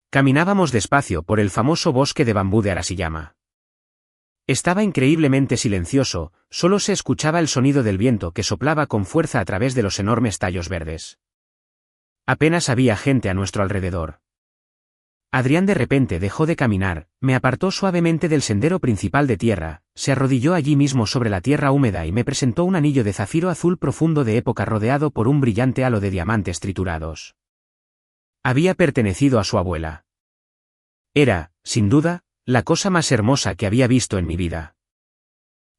Caminábamos despacio por el famoso bosque de bambú de Arashiyama. Estaba increíblemente silencioso, solo se escuchaba el sonido del viento que soplaba con fuerza a través de los enormes tallos verdes. Apenas había gente a nuestro alrededor. Adrián de repente dejó de caminar, me apartó suavemente del sendero principal de tierra, se arrodilló allí mismo sobre la tierra húmeda y me presentó un anillo de zafiro azul profundo de época rodeado por un brillante halo de diamantes triturados. Había pertenecido a su abuela. Era, sin duda, la cosa más hermosa que había visto en mi vida.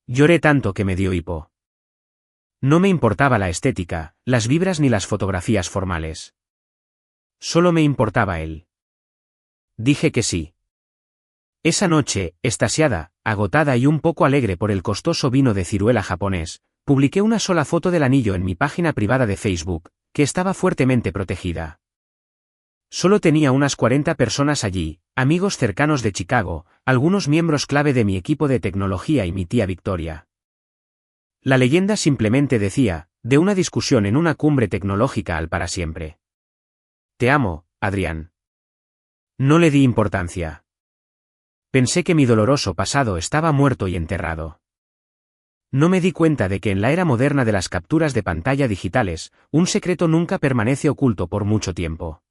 Lloré tanto que me dio hipo. No me importaba la estética, las vibras ni las fotografías formales. Solo me importaba él. Dije que sí. Esa noche, extasiada, agotada y un poco alegre por el costoso vino de ciruela japonés, publiqué una sola foto del anillo en mi página privada de Facebook, que estaba fuertemente protegida. Solo tenía unas 40 personas allí, amigos cercanos de Chicago, algunos miembros clave de mi equipo de tecnología y mi tía Victoria. La leyenda simplemente decía, de una discusión en una cumbre tecnológica al para siempre. Te amo, Adrián. No le di importancia. Pensé que mi doloroso pasado estaba muerto y enterrado. No me di cuenta de que en la era moderna de las capturas de pantalla digitales, un secreto nunca permanece oculto por mucho tiempo.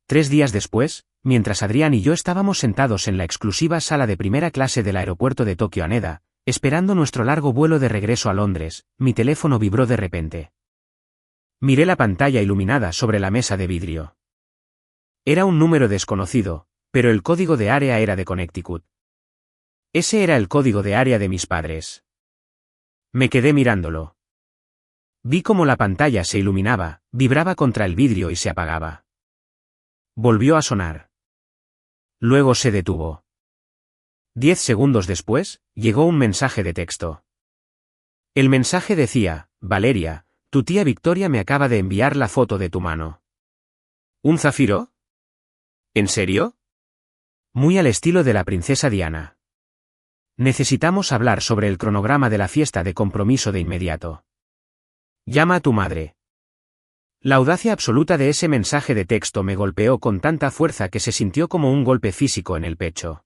3 días después, mientras Adrián y yo estábamos sentados en la exclusiva sala de primera clase del aeropuerto de Tokio Haneda, esperando nuestro largo vuelo de regreso a Londres, mi teléfono vibró de repente. Miré la pantalla iluminada sobre la mesa de vidrio. Era un número desconocido, pero el código de área era de Connecticut. Ese era el código de área de mis padres. Me quedé mirándolo. Vi cómo la pantalla se iluminaba, vibraba contra el vidrio y se apagaba. Volvió a sonar. Luego se detuvo. 10 segundos después, llegó un mensaje de texto. El mensaje decía: Valeria, tu tía Victoria me acaba de enviar la foto de tu mano. ¿Un zafiro? ¿En serio? Muy al estilo de la princesa Diana. Necesitamos hablar sobre el cronograma de la fiesta de compromiso de inmediato. Llama a tu madre. La audacia absoluta de ese mensaje de texto me golpeó con tanta fuerza que se sintió como un golpe físico en el pecho.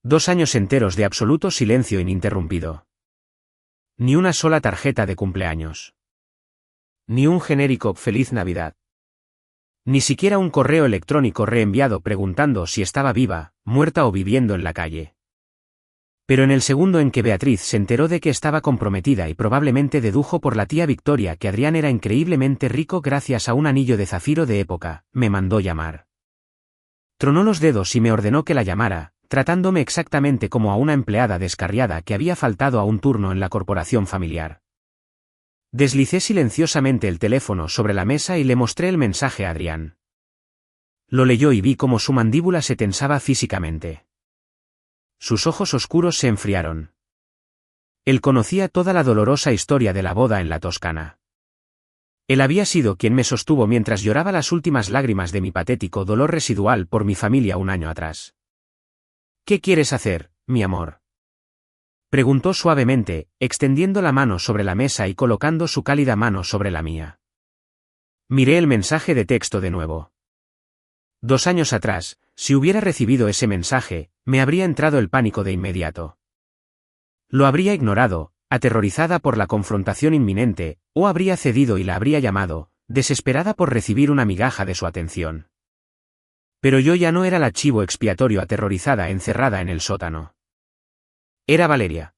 2 años enteros de absoluto silencio ininterrumpido. Ni una sola tarjeta de cumpleaños. Ni un genérico «Feliz Navidad». Ni siquiera un correo electrónico reenviado preguntando si estaba viva, muerta o viviendo en la calle. Pero en el segundo en que Beatriz se enteró de que estaba comprometida y probablemente dedujo por la tía Victoria que Adrián era increíblemente rico gracias a un anillo de zafiro de época, me mandó llamar. Tronó los dedos y me ordenó que la llamara, tratándome exactamente como a una empleada descarriada que había faltado a un turno en la corporación familiar. Deslicé silenciosamente el teléfono sobre la mesa y le mostré el mensaje a Adrián. Lo leyó y vi cómo su mandíbula se tensaba físicamente. Sus ojos oscuros se enfriaron. Él conocía toda la dolorosa historia de la boda en la Toscana. Él había sido quien me sostuvo mientras lloraba las últimas lágrimas de mi patético dolor residual por mi familia un año atrás. ¿Qué quieres hacer, mi amor?, preguntó suavemente, extendiendo la mano sobre la mesa y colocando su cálida mano sobre la mía. Miré el mensaje de texto de nuevo. 2 años atrás, si hubiera recibido ese mensaje, me habría entrado el pánico de inmediato. Lo habría ignorado, aterrorizada por la confrontación inminente, o habría cedido y la habría llamado, desesperada por recibir una migaja de su atención. Pero yo ya no era el chivo expiatorio aterrorizada encerrada en el sótano. Era Valeria.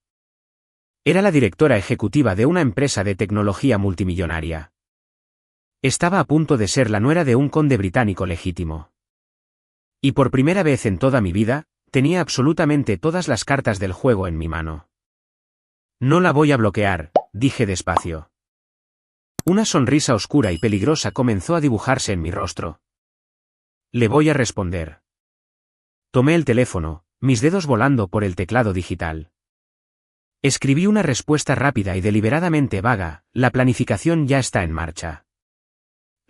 Era la directora ejecutiva de una empresa de tecnología multimillonaria. Estaba a punto de ser la nuera de un conde británico legítimo. Y por primera vez en toda mi vida, tenía absolutamente todas las cartas del juego en mi mano. No la voy a bloquear, dije despacio. Una sonrisa oscura y peligrosa comenzó a dibujarse en mi rostro. Le voy a responder. Tomé el teléfono, mis dedos volando por el teclado digital. Escribí una respuesta rápida y deliberadamente vaga: la planificación ya está en marcha.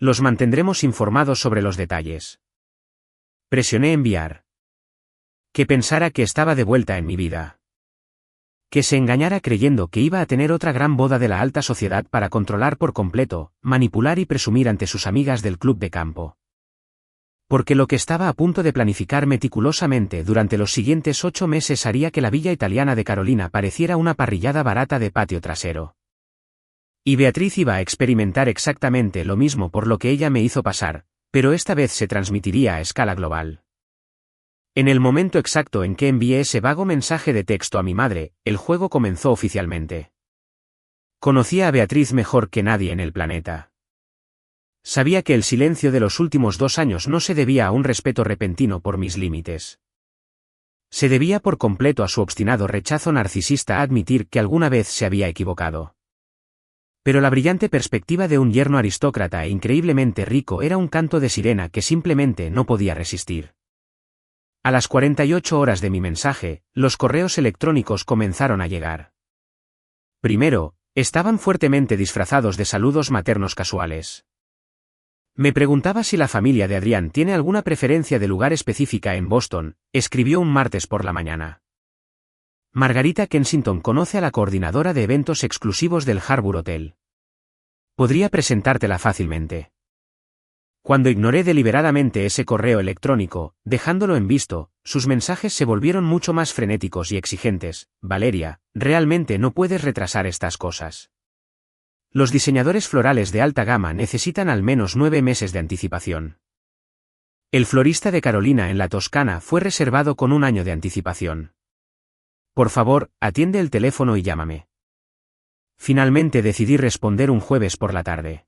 Los mantendremos informados sobre los detalles. Presioné enviar. Que pensara que estaba de vuelta en mi vida. Que se engañara creyendo que iba a tener otra gran boda de la alta sociedad para controlar por completo, manipular y presumir ante sus amigas del club de campo. Porque lo que estaba a punto de planificar meticulosamente durante los siguientes 8 meses haría que la villa italiana de Carolina pareciera una parrillada barata de patio trasero. Y Beatriz iba a experimentar exactamente lo mismo por lo que ella me hizo pasar, pero esta vez se transmitiría a escala global. En el momento exacto en que envié ese vago mensaje de texto a mi madre, el juego comenzó oficialmente. Conocía a Beatriz mejor que nadie en el planeta. Sabía que el silencio de los últimos 2 años no se debía a un respeto repentino por mis límites. Se debía por completo a su obstinado rechazo narcisista a admitir que alguna vez se había equivocado. Pero la brillante perspectiva de un yerno aristócrata e increíblemente rico era un canto de sirena que simplemente no podía resistir. A las 48 horas de mi mensaje, los correos electrónicos comenzaron a llegar. Primero, estaban fuertemente disfrazados de saludos maternos casuales. Me preguntaba si la familia de Adrián tiene alguna preferencia de lugar específica en Boston, escribió un martes por la mañana. Margarita Kensington conoce a la coordinadora de eventos exclusivos del Harbour Hotel. Podría presentártela fácilmente. Cuando ignoré deliberadamente ese correo electrónico, dejándolo en visto, sus mensajes se volvieron mucho más frenéticos y exigentes. Valeria, realmente no puedes retrasar estas cosas. Los diseñadores florales de alta gama necesitan al menos 9 meses de anticipación. El florista de Carolina en la Toscana fue reservado con 1 año de anticipación. Por favor, atiende el teléfono y llámame. Finalmente decidí responder un jueves por la tarde.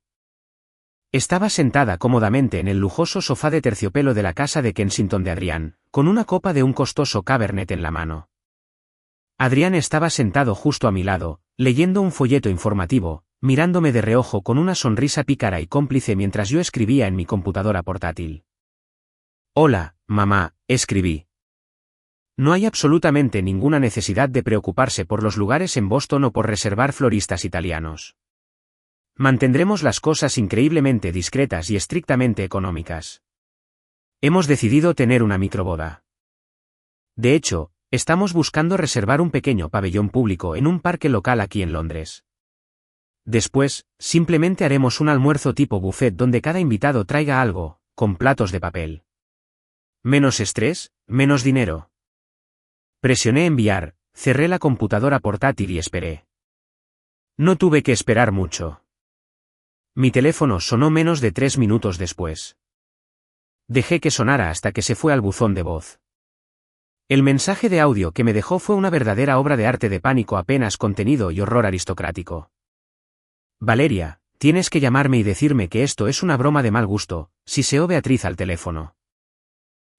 Estaba sentada cómodamente en el lujoso sofá de terciopelo de la casa de Kensington de Adrián, con una copa de un costoso Cabernet en la mano. Adrián estaba sentado justo a mi lado, leyendo un folleto informativo, mirándome de reojo con una sonrisa pícara y cómplice mientras yo escribía en mi computadora portátil. Hola, mamá, escribí. No hay absolutamente ninguna necesidad de preocuparse por los lugares en Boston o por reservar floristas italianos. Mantendremos las cosas increíblemente discretas y estrictamente económicas. Hemos decidido tener una microboda. De hecho, estamos buscando reservar un pequeño pabellón público en un parque local aquí en Londres. Después, simplemente haremos un almuerzo tipo buffet donde cada invitado traiga algo, con platos de papel. Menos estrés, menos dinero. Presioné enviar, cerré la computadora portátil y esperé. No tuve que esperar mucho. Mi teléfono sonó menos de 3 minutos después. Dejé que sonara hasta que se fue al buzón de voz. El mensaje de audio que me dejó fue una verdadera obra de arte de pánico apenas contenido y horror aristocrático. Valeria, tienes que llamarme y decirme que esto es una broma de mal gusto, siseó Beatriz al teléfono.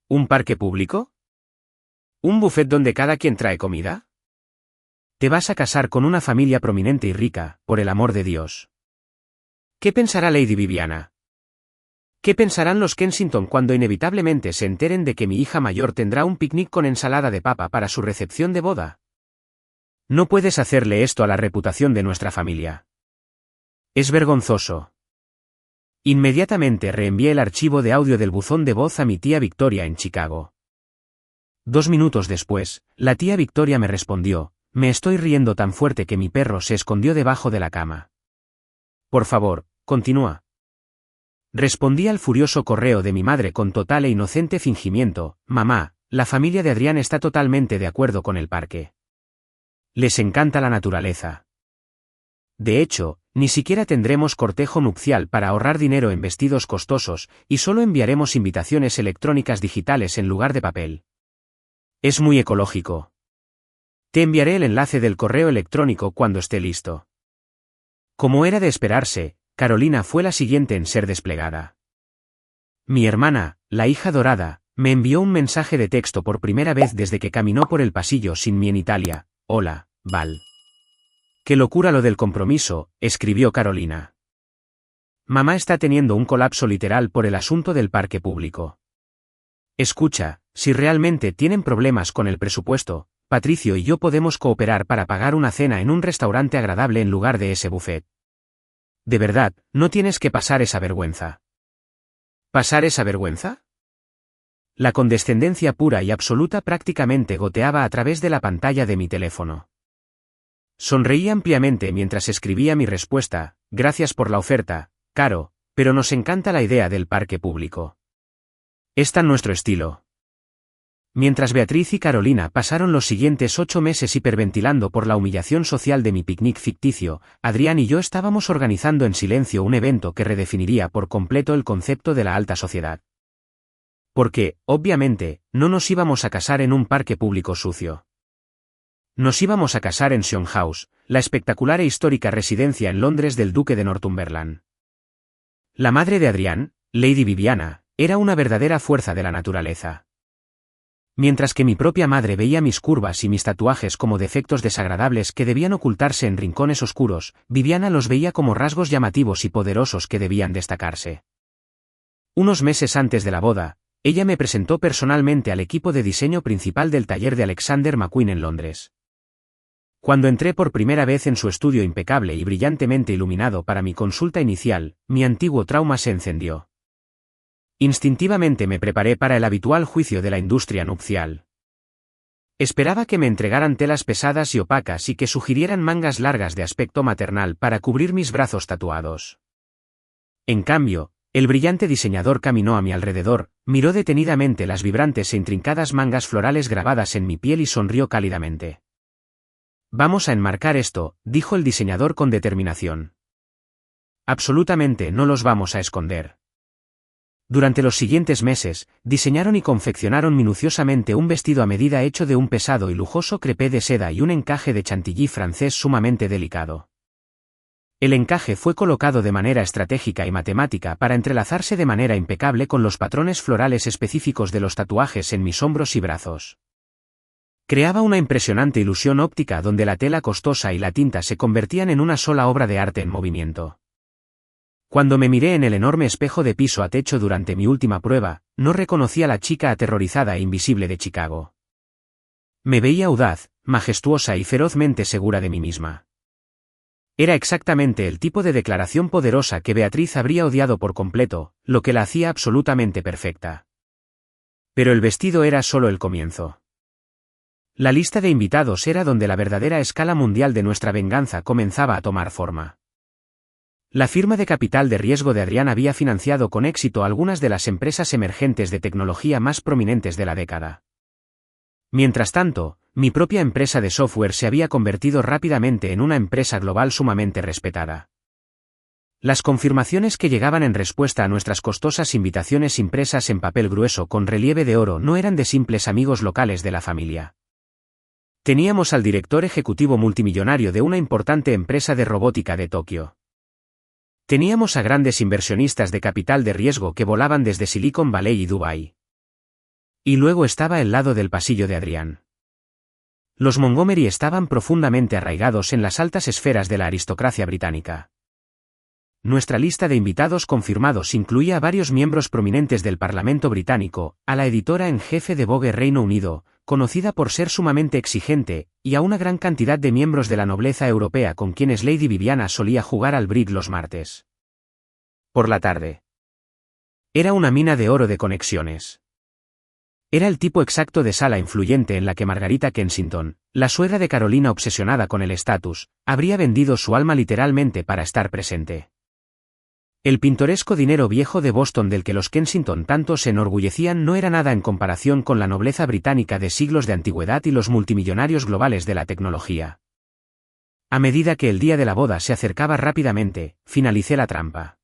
¿Un parque público? ¿Un buffet donde cada quien trae comida? Te vas a casar con una familia prominente y rica, por el amor de Dios. ¿Qué pensará Lady Viviana? ¿Qué pensarán los Kensington cuando inevitablemente se enteren de que mi hija mayor tendrá un picnic con ensalada de papa para su recepción de boda? No puedes hacerle esto a la reputación de nuestra familia. Es vergonzoso. Inmediatamente reenvié el archivo de audio del buzón de voz a mi tía Victoria en Chicago. 2 minutos después, la tía Victoria me respondió: me estoy riendo tan fuerte que mi perro se escondió debajo de la cama. Por favor, continúa. Respondí al furioso correo de mi madre con total e inocente fingimiento: mamá, la familia de Adrián está totalmente de acuerdo con el parque. Les encanta la naturaleza. De hecho, ni siquiera tendremos cortejo nupcial para ahorrar dinero en vestidos costosos, y solo enviaremos invitaciones electrónicas digitales en lugar de papel. Es muy ecológico. Te enviaré el enlace del correo electrónico cuando esté listo. Como era de esperarse, Carolina fue la siguiente en ser desplegada. Mi hermana, la hija dorada, me envió un mensaje de texto por primera vez desde que caminó por el pasillo sin mí en Italia. Hola, Val. Qué locura lo del compromiso, escribió Carolina. Mamá está teniendo un colapso literal por el asunto del parque público. Escucha, si realmente tienen problemas con el presupuesto, Patricio y yo podemos cooperar para pagar una cena en un restaurante agradable en lugar de ese buffet. De verdad, no tienes que pasar esa vergüenza. ¿Pasar esa vergüenza? La condescendencia pura y absoluta prácticamente goteaba a través de la pantalla de mi teléfono. Sonreí ampliamente mientras escribía mi respuesta: gracias por la oferta, Caro, pero nos encanta la idea del parque público. Es tan nuestro estilo. Mientras Beatriz y Carolina pasaron los siguientes 8 meses hiperventilando por la humillación social de mi picnic ficticio, Adrián y yo estábamos organizando en silencio un evento que redefiniría por completo el concepto de la alta sociedad. Porque, obviamente, no nos íbamos a casar en un parque público sucio. Nos íbamos a casar en Sion House, la espectacular e histórica residencia en Londres del duque de Northumberland. La madre de Adrián, Lady Viviana, era una verdadera fuerza de la naturaleza. Mientras que mi propia madre veía mis curvas y mis tatuajes como defectos desagradables que debían ocultarse en rincones oscuros, Viviana los veía como rasgos llamativos y poderosos que debían destacarse. Unos meses antes de la boda, ella me presentó personalmente al equipo de diseño principal del taller de Alexander McQueen en Londres. Cuando entré por primera vez en su estudio impecable y brillantemente iluminado para mi consulta inicial, mi antiguo trauma se encendió. Instintivamente me preparé para el habitual juicio de la industria nupcial. Esperaba que me entregaran telas pesadas y opacas y que sugirieran mangas largas de aspecto maternal para cubrir mis brazos tatuados. En cambio, el brillante diseñador caminó a mi alrededor, miró detenidamente las vibrantes e intrincadas mangas florales grabadas en mi piel y sonrió cálidamente. Vamos a enmarcar esto, dijo el diseñador con determinación. Absolutamente no los vamos a esconder. Durante los siguientes meses, diseñaron y confeccionaron minuciosamente un vestido a medida hecho de un pesado y lujoso crepé de seda y un encaje de chantilly francés sumamente delicado. El encaje fue colocado de manera estratégica y matemática para entrelazarse de manera impecable con los patrones florales específicos de los tatuajes en mis hombros y brazos. Creaba una impresionante ilusión óptica donde la tela costosa y la tinta se convertían en una sola obra de arte en movimiento. Cuando me miré en el enorme espejo de piso a techo durante mi última prueba, no reconocí a la chica aterrorizada e invisible de Chicago. Me veía audaz, majestuosa y ferozmente segura de mí misma. Era exactamente el tipo de declaración poderosa que Beatriz habría odiado por completo, lo que la hacía absolutamente perfecta. Pero el vestido era solo el comienzo. La lista de invitados era donde la verdadera escala mundial de nuestra venganza comenzaba a tomar forma. La firma de capital de riesgo de Adrián había financiado con éxito algunas de las empresas emergentes de tecnología más prominentes de la década. Mientras tanto, mi propia empresa de software se había convertido rápidamente en una empresa global sumamente respetada. Las confirmaciones que llegaban en respuesta a nuestras costosas invitaciones impresas en papel grueso con relieve de oro no eran de simples amigos locales de la familia. Teníamos al director ejecutivo multimillonario de una importante empresa de robótica de Tokio. Teníamos a grandes inversionistas de capital de riesgo que volaban desde Silicon Valley y Dubái. Y luego estaba el lado del pasillo de Adrián. Los Montgomery estaban profundamente arraigados en las altas esferas de la aristocracia británica. Nuestra lista de invitados confirmados incluía a varios miembros prominentes del Parlamento británico, a la editora en jefe de Vogue Reino Unido, conocida por ser sumamente exigente, y a una gran cantidad de miembros de la nobleza europea con quienes Lady Viviana solía jugar al bridge los martes. Por la tarde. Era una mina de oro de conexiones. Era el tipo exacto de sala influyente en la que Margarita Kensington, la suegra de Carolina obsesionada con el estatus, habría vendido su alma literalmente para estar presente. El pintoresco dinero viejo de Boston del que los Kensington tanto se enorgullecían no era nada en comparación con la nobleza británica de siglos de antigüedad y los multimillonarios globales de la tecnología. A medida que el día de la boda se acercaba rápidamente, finalicé la trampa.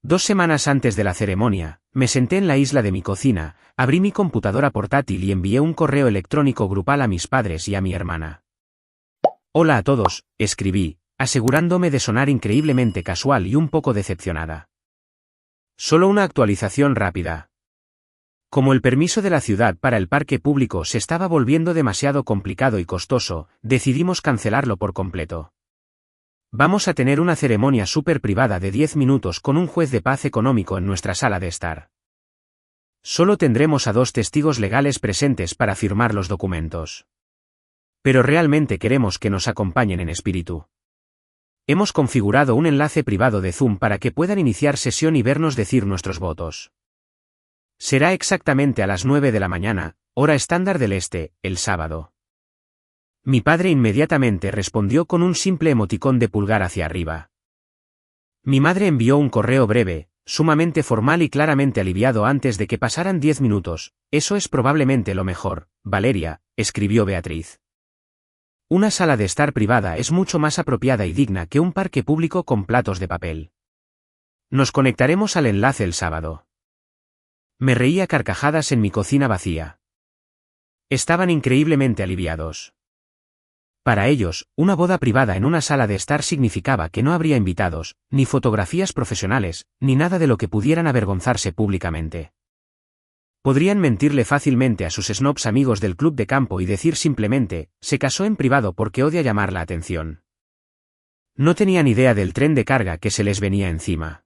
2 semanas antes de la ceremonia, me senté en la isla de mi cocina, abrí mi computadora portátil y envié un correo electrónico grupal a mis padres y a mi hermana. Hola a todos, escribí, asegurándome de sonar increíblemente casual y un poco decepcionada. Solo una actualización rápida. Como el permiso de la ciudad para el parque público se estaba volviendo demasiado complicado y costoso, decidimos cancelarlo por completo. Vamos a tener una ceremonia súper privada de 10 minutos con un juez de paz económico en nuestra sala de estar. Solo tendremos a 2 testigos legales presentes para firmar los documentos. Pero realmente queremos que nos acompañen en espíritu. Hemos configurado un enlace privado de Zoom para que puedan iniciar sesión y vernos decir nuestros votos. Será exactamente a las 9 de la mañana, hora estándar del este, el sábado. Mi padre inmediatamente respondió con un simple emoticón de pulgar hacia arriba. Mi madre envió un correo breve, sumamente formal y claramente aliviado antes de que pasaran 10 minutos. Eso es probablemente lo mejor, Valeria, escribió Beatriz. Una sala de estar privada es mucho más apropiada y digna que un parque público con platos de papel. Nos conectaremos al enlace el sábado. Me reía a carcajadas en mi cocina vacía. Estaban increíblemente aliviados. Para ellos, una boda privada en una sala de estar significaba que no habría invitados, ni fotografías profesionales, ni nada de lo que pudieran avergonzarse públicamente. Podrían mentirle fácilmente a sus snobs amigos del club de campo y decir simplemente, se casó en privado porque odia llamar la atención. No tenían idea del tren de carga que se les venía encima.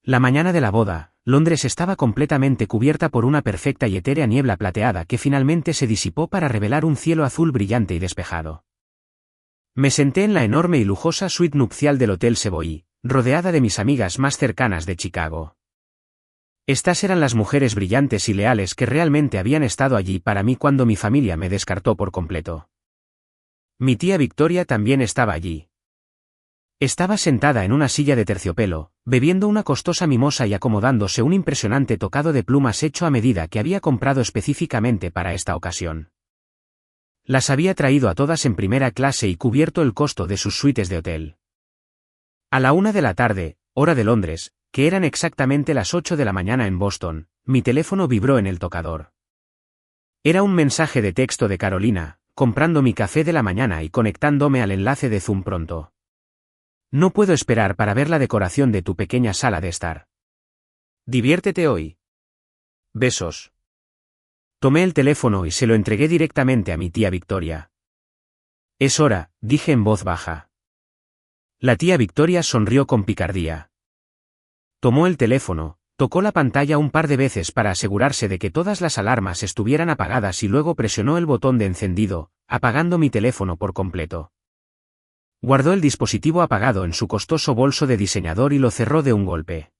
La mañana de la boda, Londres estaba completamente cubierta por una perfecta y etérea niebla plateada que finalmente se disipó para revelar un cielo azul brillante y despejado. Me senté en la enorme y lujosa suite nupcial del Hotel Savoy, rodeada de mis amigas más cercanas de Chicago. Estas eran las mujeres brillantes y leales que realmente habían estado allí para mí cuando mi familia me descartó por completo. Mi tía Victoria también estaba allí. Estaba sentada en una silla de terciopelo, bebiendo una costosa mimosa y acomodándose un impresionante tocado de plumas hecho a medida que había comprado específicamente para esta ocasión. Las había traído a todas en primera clase y cubierto el costo de sus suites de hotel. A la 1 de la tarde, hora de Londres, que eran exactamente las 8 de la mañana en Boston, mi teléfono vibró en el tocador. Era un mensaje de texto de Carolina, comprando mi café de la mañana y conectándome al enlace de Zoom pronto. No puedo esperar para ver la decoración de tu pequeña sala de estar. Diviértete hoy. Besos. Tomé el teléfono y se lo entregué directamente a mi tía Victoria. Es hora, dije en voz baja. La tía Victoria sonrió con picardía. Tomó el teléfono, tocó la pantalla un par de veces para asegurarse de que todas las alarmas estuvieran apagadas y luego presionó el botón de encendido, apagando mi teléfono por completo. Guardó el dispositivo apagado en su costoso bolso de diseñador y lo cerró de un golpe.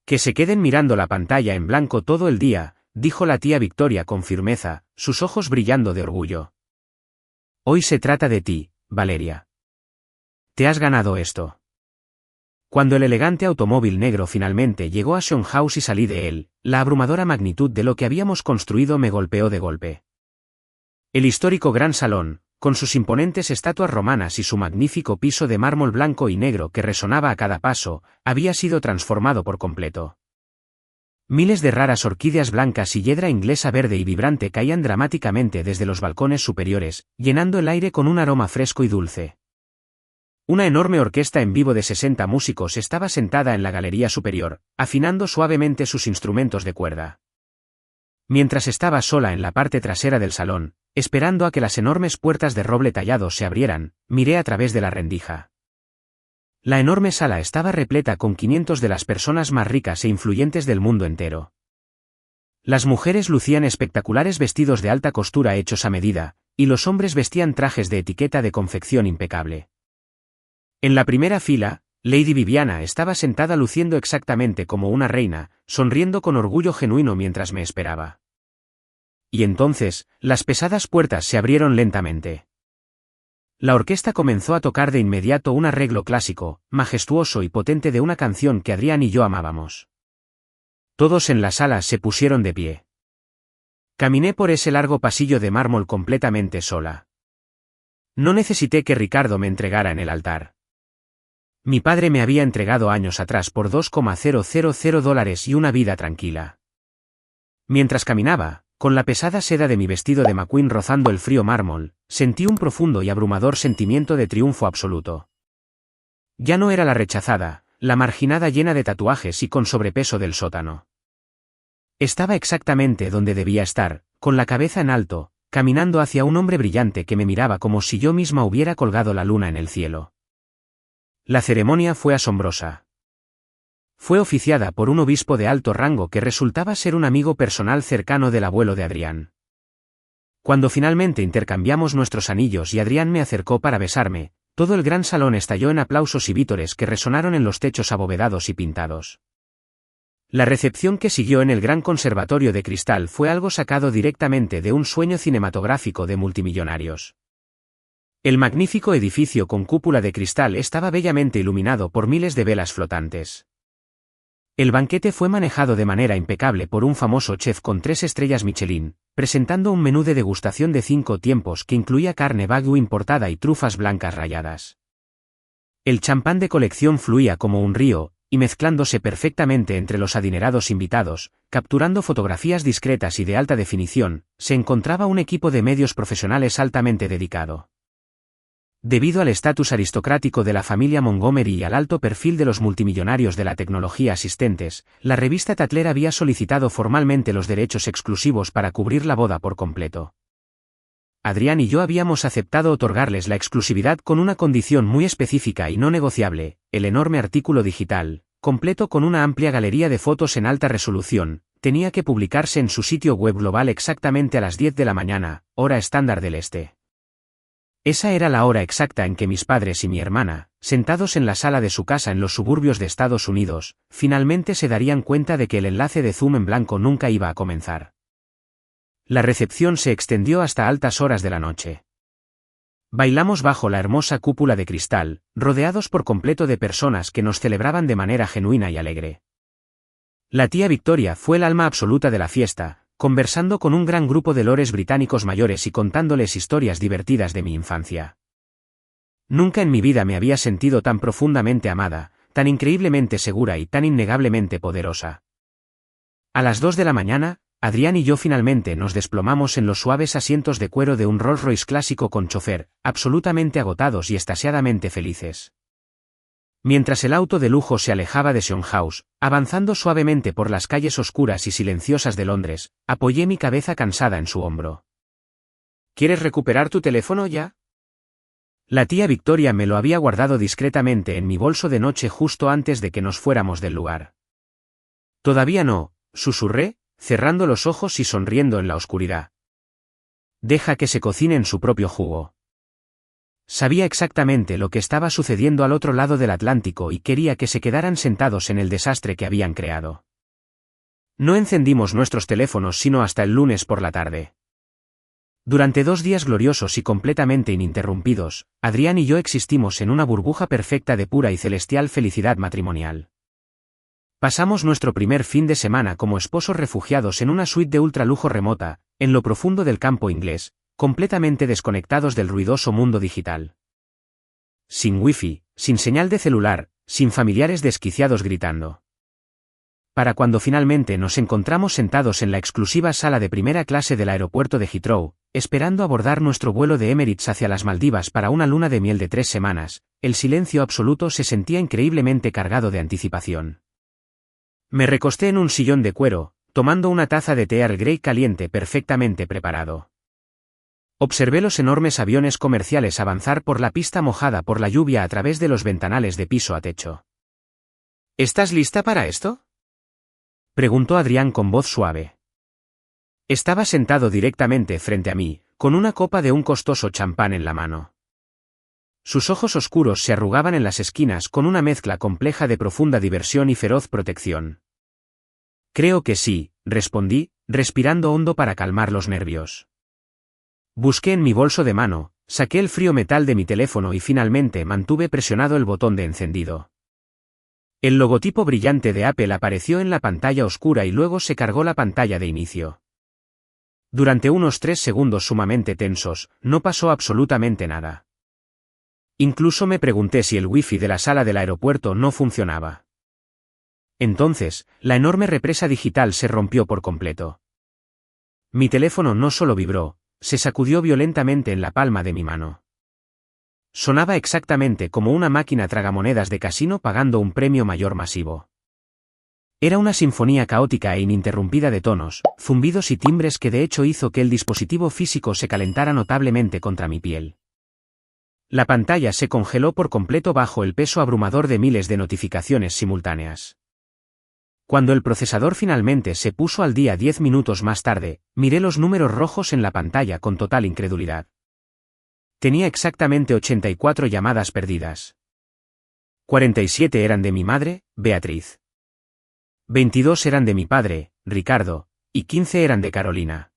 Que se queden mirando la pantalla en blanco todo el día, dijo la tía Victoria con firmeza, sus ojos brillando de orgullo. Hoy se trata de ti, Valeria. Te has ganado esto. Cuando el elegante automóvil negro finalmente llegó a Sean House y salí de él, la abrumadora magnitud de lo que habíamos construido me golpeó de golpe. El histórico gran salón, con sus imponentes estatuas romanas y su magnífico piso de mármol blanco y negro que resonaba a cada paso, había sido transformado por completo. Miles de raras orquídeas blancas y hiedra inglesa verde y vibrante caían dramáticamente desde los balcones superiores, llenando el aire con un aroma fresco y dulce. Una enorme orquesta en vivo de 60 músicos estaba sentada en la galería superior, afinando suavemente sus instrumentos de cuerda. Mientras estaba sola en la parte trasera del salón, esperando a que las enormes puertas de roble tallado se abrieran, miré a través de la rendija. La enorme sala estaba repleta con 500 de las personas más ricas e influyentes del mundo entero. Las mujeres lucían espectaculares vestidos de alta costura hechos a medida, y los hombres vestían trajes de etiqueta de confección impecable. En la primera fila, Lady Viviana estaba sentada luciendo exactamente como una reina, sonriendo con orgullo genuino mientras me esperaba. Y entonces, las pesadas puertas se abrieron lentamente. La orquesta comenzó a tocar de inmediato un arreglo clásico, majestuoso y potente de una canción que Adrián y yo amábamos. Todos en la sala se pusieron de pie. Caminé por ese largo pasillo de mármol completamente sola. No necesité que Ricardo me entregara en el altar. Mi padre me había entregado años atrás por $2,000 y una vida tranquila. Mientras caminaba, con la pesada seda de mi vestido de McQueen rozando el frío mármol, sentí un profundo y abrumador sentimiento de triunfo absoluto. Ya no era la rechazada, la marginada llena de tatuajes y con sobrepeso del sótano. Estaba exactamente donde debía estar, con la cabeza en alto, caminando hacia un hombre brillante que me miraba como si yo misma hubiera colgado la luna en el cielo. La ceremonia fue asombrosa. Fue oficiada por un obispo de alto rango que resultaba ser un amigo personal cercano del abuelo de Adrián. Cuando finalmente intercambiamos nuestros anillos y Adrián me acercó para besarme, todo el gran salón estalló en aplausos y vítores que resonaron en los techos abovedados y pintados. La recepción que siguió en el gran conservatorio de cristal fue algo sacado directamente de un sueño cinematográfico de multimillonarios. El magnífico edificio con cúpula de cristal estaba bellamente iluminado por miles de velas flotantes. El banquete fue manejado de manera impecable por un famoso chef con 3 estrellas Michelin, presentando un menú de degustación de 5 tiempos que incluía carne wagyu importada y trufas blancas ralladas. El champán de colección fluía como un río, y mezclándose perfectamente entre los adinerados invitados, capturando fotografías discretas y de alta definición, se encontraba un equipo de medios profesionales altamente dedicado. Debido al estatus aristocrático de la familia Montgomery y al alto perfil de los multimillonarios de la tecnología asistentes, la revista Tatler había solicitado formalmente los derechos exclusivos para cubrir la boda por completo. Adrián y yo habíamos aceptado otorgarles la exclusividad con una condición muy específica y no negociable: el enorme artículo digital, completo con una amplia galería de fotos en alta resolución, tenía que publicarse en su sitio web global exactamente a las 10 de la mañana, hora estándar del este. Esa era la hora exacta en que mis padres y mi hermana, sentados en la sala de su casa en los suburbios de Estados Unidos, finalmente se darían cuenta de que el enlace de Zoom en blanco nunca iba a comenzar. La recepción se extendió hasta altas horas de la noche. Bailamos bajo la hermosa cúpula de cristal, rodeados por completo de personas que nos celebraban de manera genuina y alegre. La tía Victoria fue el alma absoluta de la fiesta, conversando con un gran grupo de lores británicos mayores y contándoles historias divertidas de mi infancia. Nunca en mi vida me había sentido tan profundamente amada, tan increíblemente segura y tan innegablemente poderosa. A las 2 de la mañana, Adrián y yo finalmente nos desplomamos en los suaves asientos de cuero de un Rolls Royce clásico con chofer, absolutamente agotados y extasiadamente felices. Mientras el auto de lujo se alejaba de Sion House, avanzando suavemente por las calles oscuras y silenciosas de Londres, apoyé mi cabeza cansada en su hombro. ¿Quieres recuperar tu teléfono ya? La tía Victoria me lo había guardado discretamente en mi bolso de noche justo antes de que nos fuéramos del lugar. Todavía no, susurré, cerrando los ojos y sonriendo en la oscuridad. Deja que se cocine en su propio jugo. Sabía exactamente lo que estaba sucediendo al otro lado del Atlántico y quería que se quedaran sentados en el desastre que habían creado. No encendimos nuestros teléfonos sino hasta el lunes por la tarde. Durante 2 días gloriosos y completamente ininterrumpidos, Adrián y yo existimos en una burbuja perfecta de pura y celestial felicidad matrimonial. Pasamos nuestro primer fin de semana como esposos refugiados en una suite de ultralujo remota, en lo profundo del campo inglés, completamente desconectados del ruidoso mundo digital. Sin wifi, sin señal de celular, sin familiares desquiciados gritando. Para cuando finalmente nos encontramos sentados en la exclusiva sala de primera clase del aeropuerto de Heathrow, esperando abordar nuestro vuelo de Emirates hacia las Maldivas para una luna de miel de 3 semanas, el silencio absoluto se sentía increíblemente cargado de anticipación. Me recosté en un sillón de cuero, tomando una taza de té Earl Grey caliente perfectamente preparado. Observé los enormes aviones comerciales avanzar por la pista mojada por la lluvia a través de los ventanales de piso a techo. ¿Estás lista para esto?, preguntó Adrián con voz suave. Estaba sentado directamente frente a mí, con una copa de un costoso champán en la mano. Sus ojos oscuros se arrugaban en las esquinas con una mezcla compleja de profunda diversión y feroz protección. Creo que sí, respondí, respirando hondo para calmar los nervios. Busqué en mi bolso de mano, saqué el frío metal de mi teléfono y finalmente mantuve presionado el botón de encendido. El logotipo brillante de Apple apareció en la pantalla oscura y luego se cargó la pantalla de inicio. Durante unos 3 segundos sumamente tensos, no pasó absolutamente nada. Incluso me pregunté si el wifi de la sala del aeropuerto no funcionaba. Entonces, la enorme represa digital se rompió por completo. Mi teléfono no solo vibró, se sacudió violentamente en la palma de mi mano. Sonaba exactamente como una máquina tragamonedas de casino pagando un premio mayor masivo. Era una sinfonía caótica e ininterrumpida de tonos, zumbidos y timbres que de hecho hizo que el dispositivo físico se calentara notablemente contra mi piel. La pantalla se congeló por completo bajo el peso abrumador de miles de notificaciones simultáneas. Cuando el procesador finalmente se puso al día 10 minutos más tarde, miré los números rojos en la pantalla con total incredulidad. Tenía exactamente 84 llamadas perdidas. 47 eran de mi madre, Beatriz. 22 eran de mi padre, Ricardo, y 15 eran de Carolina.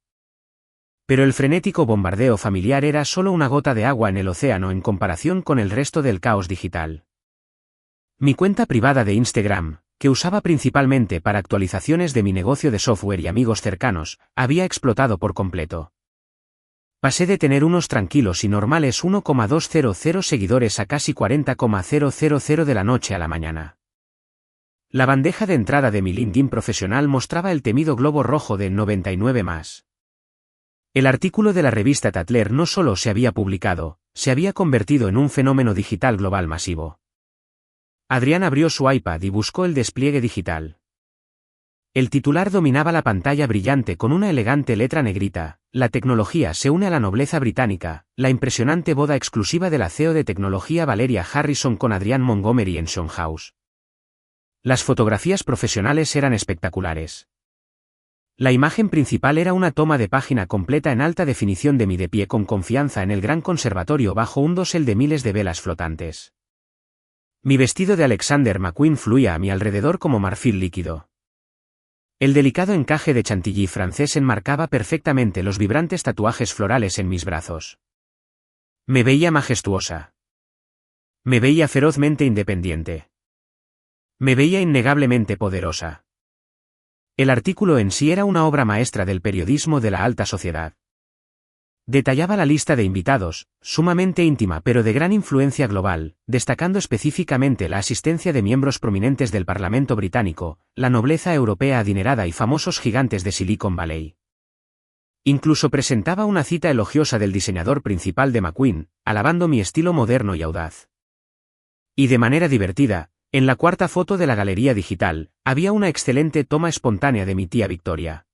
Pero el frenético bombardeo familiar era solo una gota de agua en el océano en comparación con el resto del caos digital. Mi cuenta privada de Instagram, que usaba principalmente para actualizaciones de mi negocio de software y amigos cercanos, había explotado por completo. Pasé de tener unos tranquilos y normales 1,200 seguidores a casi 40,000 de la noche a la mañana. La bandeja de entrada de mi LinkedIn profesional mostraba el temido globo rojo de 99 más. El artículo de la revista Tatler no solo se había publicado, se había convertido en un fenómeno digital global masivo. Adrián abrió su iPad y buscó el despliegue digital. El titular dominaba la pantalla brillante con una elegante letra negrita: la tecnología se une a la nobleza británica, la impresionante boda exclusiva de la CEO de tecnología Valeria Harrison con Adrián Montgomery en Shon House. Las fotografías profesionales eran espectaculares. La imagen principal era una toma de página completa en alta definición de mí de pie con confianza en el gran conservatorio bajo un dosel de miles de velas flotantes. Mi vestido de Alexander McQueen fluía a mi alrededor como marfil líquido. El delicado encaje de chantilly francés enmarcaba perfectamente los vibrantes tatuajes florales en mis brazos. Me veía majestuosa. Me veía ferozmente independiente. Me veía innegablemente poderosa. El artículo en sí era una obra maestra del periodismo de la alta sociedad. Detallaba la lista de invitados, sumamente íntima pero de gran influencia global, destacando específicamente la asistencia de miembros prominentes del Parlamento británico, la nobleza europea adinerada y famosos gigantes de Silicon Valley. Incluso presentaba una cita elogiosa del diseñador principal de McQueen, alabando mi estilo moderno y audaz. Y de manera divertida, en la cuarta foto de la galería digital, había una excelente toma espontánea de mi tía Victoria.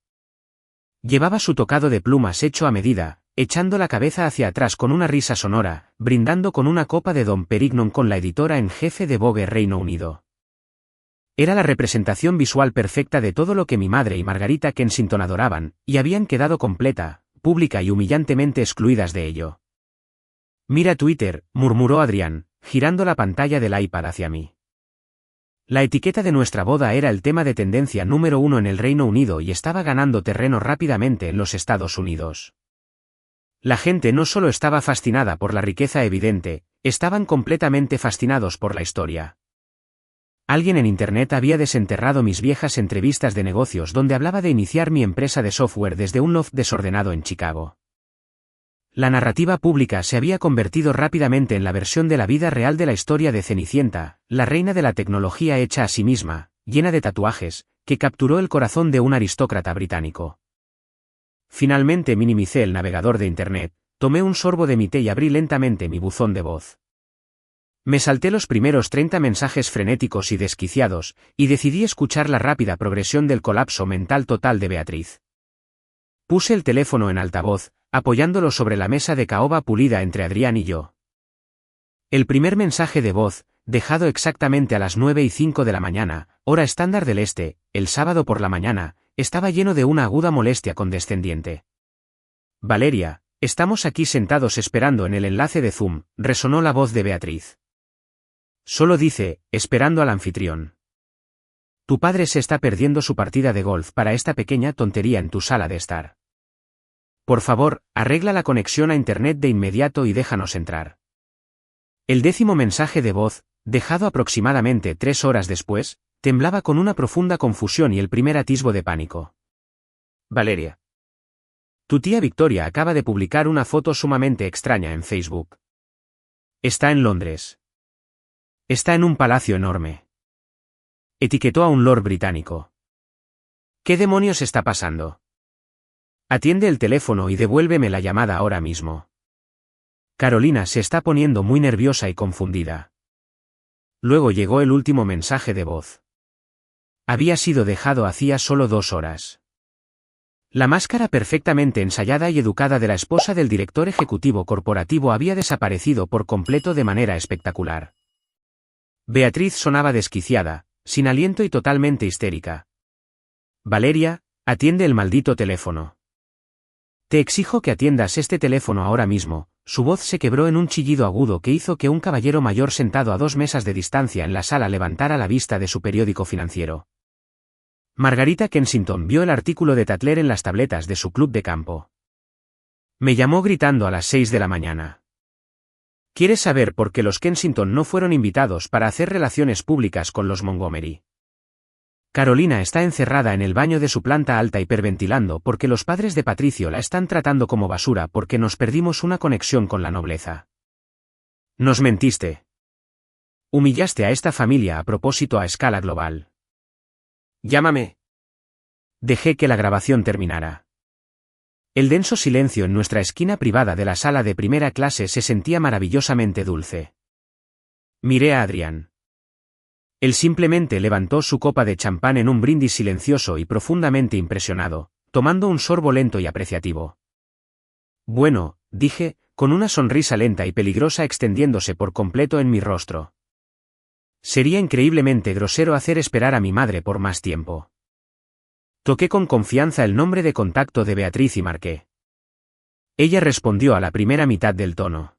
Llevaba su tocado de plumas hecho a medida, echando la cabeza hacia atrás con una risa sonora, brindando con una copa de Dom Perignon con la editora en jefe de Vogue Reino Unido. Era la representación visual perfecta de todo lo que mi madre y Margarita Kensington adoraban, y habían quedado completa, pública y humillantemente excluidas de ello. «Mira Twitter», murmuró Adrián, girando la pantalla del iPad hacia mí. La etiqueta de nuestra boda era el tema de tendencia número 1 en el Reino Unido y estaba ganando terreno rápidamente en los Estados Unidos. La gente no solo estaba fascinada por la riqueza evidente, estaban completamente fascinados por la historia. Alguien en Internet había desenterrado mis viejas entrevistas de negocios donde hablaba de iniciar mi empresa de software desde un loft desordenado en Chicago. La narrativa pública se había convertido rápidamente en la versión de la vida real de la historia de Cenicienta, la reina de la tecnología hecha a sí misma, llena de tatuajes, que capturó el corazón de un aristócrata británico. Finalmente minimicé el navegador de Internet, tomé un sorbo de mi té y abrí lentamente mi buzón de voz. Me salté los primeros 30 mensajes frenéticos y desquiciados, y decidí escuchar la rápida progresión del colapso mental total de Beatriz. Puse el teléfono en altavoz, apoyándolo sobre la mesa de caoba pulida entre Adrián y yo. El primer mensaje de voz, dejado exactamente a las 9:05 de la mañana, hora estándar del este, el sábado por la mañana, estaba lleno de una aguda molestia condescendiente. «Valeria, estamos aquí sentados esperando en el enlace de Zoom», resonó la voz de Beatriz. «Solo dice, esperando al anfitrión. Tu padre se está perdiendo su partida de golf para esta pequeña tontería en tu sala de estar. Por favor, arregla la conexión a Internet de inmediato y déjanos entrar». El 10º mensaje de voz, dejado aproximadamente 3 horas después, temblaba con una profunda confusión y el primer atisbo de pánico. «Valeria. Tu tía Victoria acaba de publicar una foto sumamente extraña en Facebook. Está en Londres. Está en un palacio enorme. Etiquetó a un lord británico. ¿Qué demonios está pasando? Atiende el teléfono y devuélveme la llamada ahora mismo. Carolina se está poniendo muy nerviosa y confundida. Luego llegó el último mensaje de voz. Había sido dejado hacía solo 2 horas. La máscara perfectamente ensayada y educada de la esposa del director ejecutivo corporativo había desaparecido por completo de manera espectacular. Beatriz sonaba desquiciada, sin aliento y totalmente histérica. Valeria, atiende el maldito teléfono. Te exijo que atiendas este teléfono ahora mismo. Su voz se quebró en un chillido agudo que hizo que un caballero mayor sentado a 2 mesas de distancia en la sala levantara la vista de su periódico financiero. Margarita Kensington vio el artículo de Tatler en las tabletas de su club de campo. Me llamó gritando a las 6 de la mañana. ¿Quieres saber por qué los Kensington no fueron invitados para hacer relaciones públicas con los Montgomery? Carolina está encerrada en el baño de su planta alta hiperventilando porque los padres de Patricio la están tratando como basura porque nos perdimos una conexión con la nobleza. Nos mentiste. Humillaste a esta familia a propósito a escala global. Llámame. Dejé que la grabación terminara. El denso silencio en nuestra esquina privada de la sala de primera clase se sentía maravillosamente dulce. Miré a Adrián. Él simplemente levantó su copa de champán en un brindis silencioso y profundamente impresionado, tomando un sorbo lento y apreciativo. Bueno, dije, con una sonrisa lenta y peligrosa extendiéndose por completo en mi rostro. Sería increíblemente grosero hacer esperar a mi madre por más tiempo. Toqué con confianza el nombre de contacto de Beatriz y marqué. Ella respondió a la primera mitad del tono.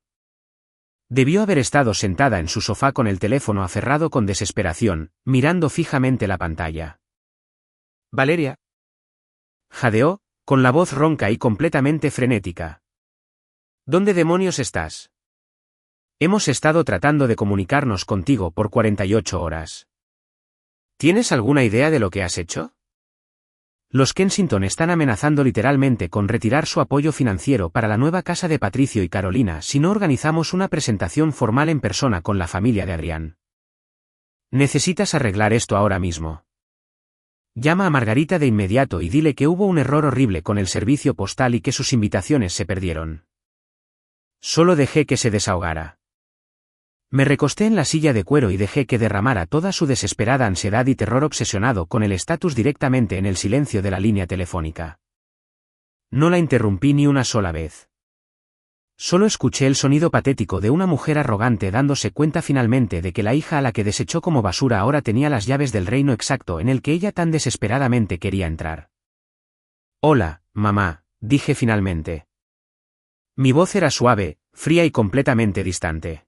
Debió haber estado sentada en su sofá con el teléfono aferrado con desesperación, mirando fijamente la pantalla. Valeria. Jadeó, con la voz ronca y completamente frenética. ¿Dónde demonios estás? Hemos estado tratando de comunicarnos contigo por 48 horas. ¿Tienes alguna idea de lo que has hecho? Los Kensington están amenazando literalmente con retirar su apoyo financiero para la nueva casa de Patricio y Carolina si no organizamos una presentación formal en persona con la familia de Adrián. Necesitas arreglar esto ahora mismo. Llama a Margarita de inmediato y dile que hubo un error horrible con el servicio postal y que sus invitaciones se perdieron. Solo dejé que se desahogara. Me recosté en la silla de cuero y dejé que derramara toda su desesperada ansiedad y terror obsesionado con el estatus directamente en el silencio de la línea telefónica. No la interrumpí ni una sola vez. Solo escuché el sonido patético de una mujer arrogante dándose cuenta finalmente de que la hija a la que desechó como basura ahora tenía las llaves del reino exacto en el que ella tan desesperadamente quería entrar. Hola, mamá, dije finalmente. Mi voz era suave, fría y completamente distante.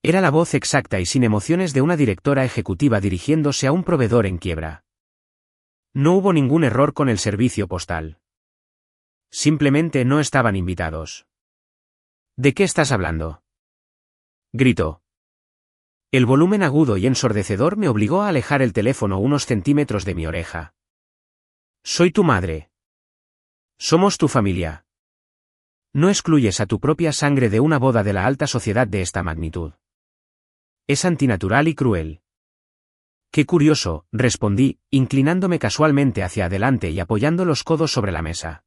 Era la voz exacta y sin emociones de una directora ejecutiva dirigiéndose a un proveedor en quiebra. No hubo ningún error con el servicio postal. Simplemente no estaban invitados. ¿De qué estás hablando? Gritó. El volumen agudo y ensordecedor me obligó a alejar el teléfono unos centímetros de mi oreja. Soy tu madre. Somos tu familia. No excluyes a tu propia sangre de una boda de la alta sociedad de esta magnitud. Es antinatural y cruel. Qué curioso, respondí, inclinándome casualmente hacia adelante y apoyando los codos sobre la mesa.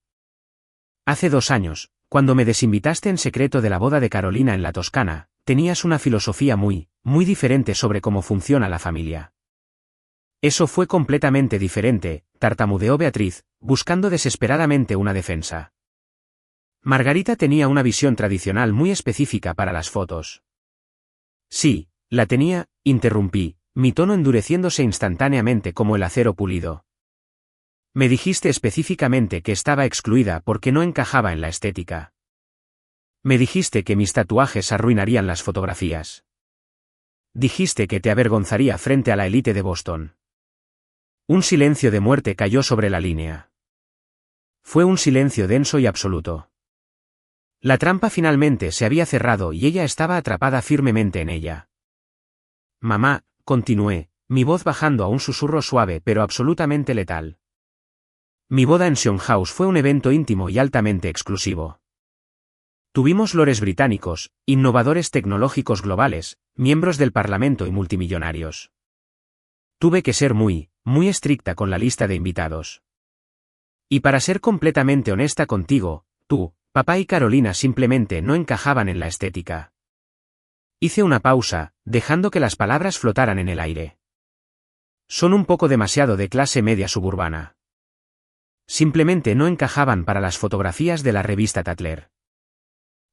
Hace 2 años, cuando me desinvitaste en secreto de la boda de Carolina en la Toscana, tenías una filosofía muy diferente sobre cómo funciona la familia. Eso fue completamente diferente, tartamudeó Beatriz, buscando desesperadamente una defensa. Margarita tenía una visión tradicional muy específica para las fotos. Sí, la tenía, interrumpí, mi tono endureciéndose instantáneamente como el acero pulido. Me dijiste específicamente que estaba excluida porque no encajaba en la estética. Me dijiste que mis tatuajes arruinarían las fotografías. Dijiste que te avergonzaría frente a la élite de Boston. Un silencio de muerte cayó sobre la línea. Fue un silencio denso y absoluto. La trampa finalmente se había cerrado y ella estaba atrapada firmemente en ella. Mamá, continué, mi voz bajando a un susurro suave pero absolutamente letal. Mi boda en Sion House fue un evento íntimo y altamente exclusivo. Tuvimos lores británicos, innovadores tecnológicos globales, miembros del Parlamento y multimillonarios. Tuve que ser muy estricta con la lista de invitados. Y para ser completamente honesta contigo, tú, papá y Carolina simplemente no encajaban en la estética. Hice una pausa, dejando que las palabras flotaran en el aire. Son un poco demasiado de clase media suburbana. Simplemente no encajaban para las fotografías de la revista Tatler.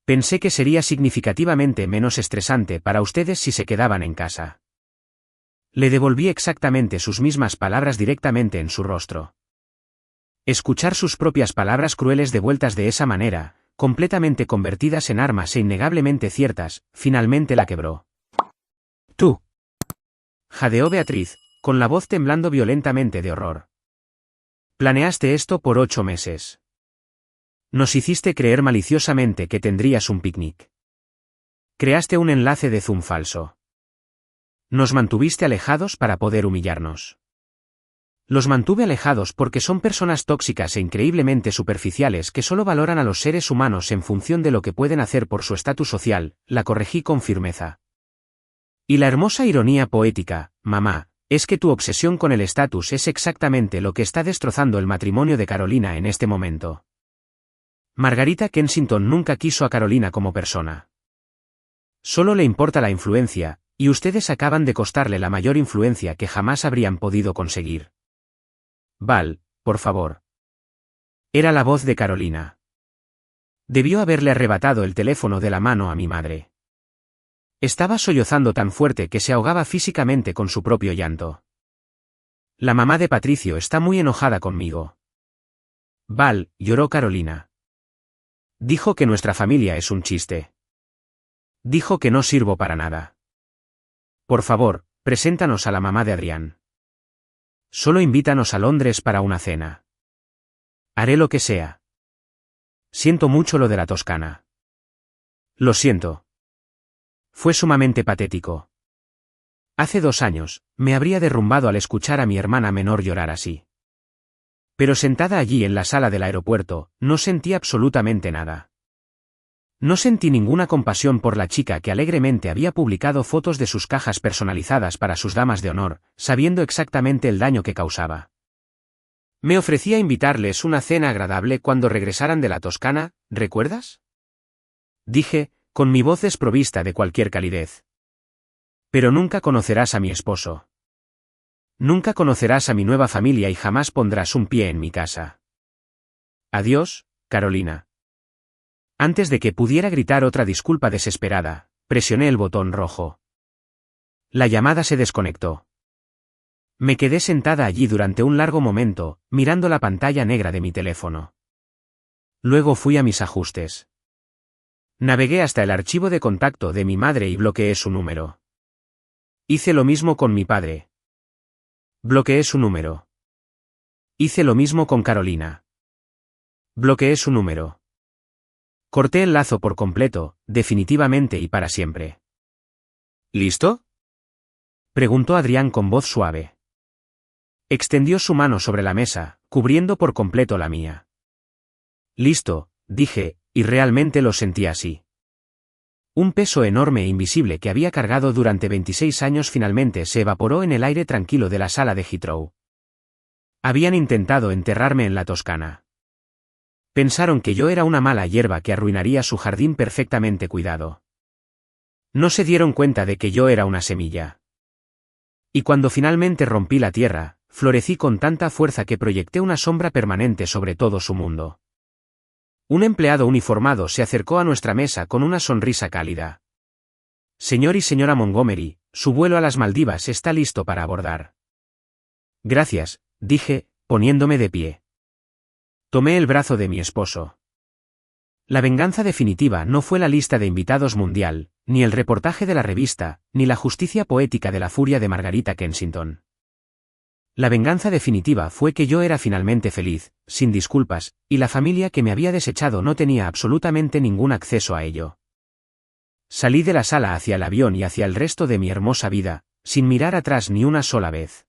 Pensé que sería significativamente menos estresante para ustedes si se quedaban en casa. Le devolví exactamente sus mismas palabras directamente en su rostro. Escuchar sus propias palabras crueles devueltas de esa manera, completamente convertidas en armas e innegablemente ciertas, finalmente la quebró. Tú. Jadeó Beatriz, con la voz temblando violentamente de horror. Planeaste esto por 8 meses. Nos hiciste creer maliciosamente que tendrías un picnic. Creaste un enlace de Zoom falso. Nos mantuviste alejados para poder humillarnos. Los mantuve alejados porque son personas tóxicas e increíblemente superficiales que solo valoran a los seres humanos en función de lo que pueden hacer por su estatus social, la corregí con firmeza. Y la hermosa ironía poética, mamá, es que tu obsesión con el estatus es exactamente lo que está destrozando el matrimonio de Carolina en este momento. Margarita Kensington nunca quiso a Carolina como persona. Solo le importa la influencia, y ustedes acaban de costarle la mayor influencia que jamás habrían podido conseguir. Val, por favor. Era la voz de Carolina. Debió haberle arrebatado el teléfono de la mano a mi madre. Estaba sollozando tan fuerte que se ahogaba físicamente con su propio llanto. La mamá de Patricio está muy enojada conmigo. Val, lloró Carolina. Dijo que nuestra familia es un chiste. Dijo que no sirvo para nada. Por favor, preséntanos a la mamá de Adrián. Solo invítanos a Londres para una cena. Haré lo que sea. Siento mucho lo de la Toscana. Lo siento. Fue sumamente patético. Hace 2 años, me habría derrumbado al escuchar a mi hermana menor llorar así. Pero sentada allí en la sala del aeropuerto, no sentí absolutamente nada. No sentí ninguna compasión por la chica que alegremente había publicado fotos de sus cajas personalizadas para sus damas de honor, sabiendo exactamente el daño que causaba. Me ofrecía invitarles una cena agradable cuando regresaran de la Toscana, ¿recuerdas? Dije, con mi voz desprovista de cualquier calidez. Pero nunca conocerás a mi esposo. Nunca conocerás a mi nueva familia y jamás pondrás un pie en mi casa. Adiós, Carolina. Antes de que pudiera gritar otra disculpa desesperada, presioné el botón rojo. La llamada se desconectó. Me quedé sentada allí durante un largo momento, mirando la pantalla negra de mi teléfono. Luego fui a mis ajustes. Navegué hasta el archivo de contacto de mi madre y bloqueé su número. Hice lo mismo con mi padre. Bloqueé su número. Hice lo mismo con Carolina. Bloqueé su número. Corté el lazo por completo, definitivamente y para siempre. ¿Listo? Preguntó Adrián con voz suave. Extendió su mano sobre la mesa, cubriendo por completo la mía. Listo, dije, y realmente lo sentí así. Un peso enorme e invisible que había cargado durante 26 años finalmente se evaporó en el aire tranquilo de la sala de Heathrow. Habían intentado enterrarme en la Toscana. Pensaron que yo era una mala hierba que arruinaría su jardín perfectamente cuidado. No se dieron cuenta de que yo era una semilla. Y cuando finalmente rompí la tierra, florecí con tanta fuerza que proyecté una sombra permanente sobre todo su mundo. Un empleado uniformado se acercó a nuestra mesa con una sonrisa cálida. Señor y señora Montgomery, su vuelo a las Maldivas está listo para abordar. Gracias, dije, poniéndome de pie. Tomé el brazo de mi esposo. La venganza definitiva no fue la lista de invitados mundial, ni el reportaje de la revista, ni la justicia poética de la furia de Margarita Kensington. La venganza definitiva fue que yo era finalmente feliz, sin disculpas, y la familia que me había desechado no tenía absolutamente ningún acceso a ello. Salí de la sala hacia el avión y hacia el resto de mi hermosa vida, sin mirar atrás ni una sola vez.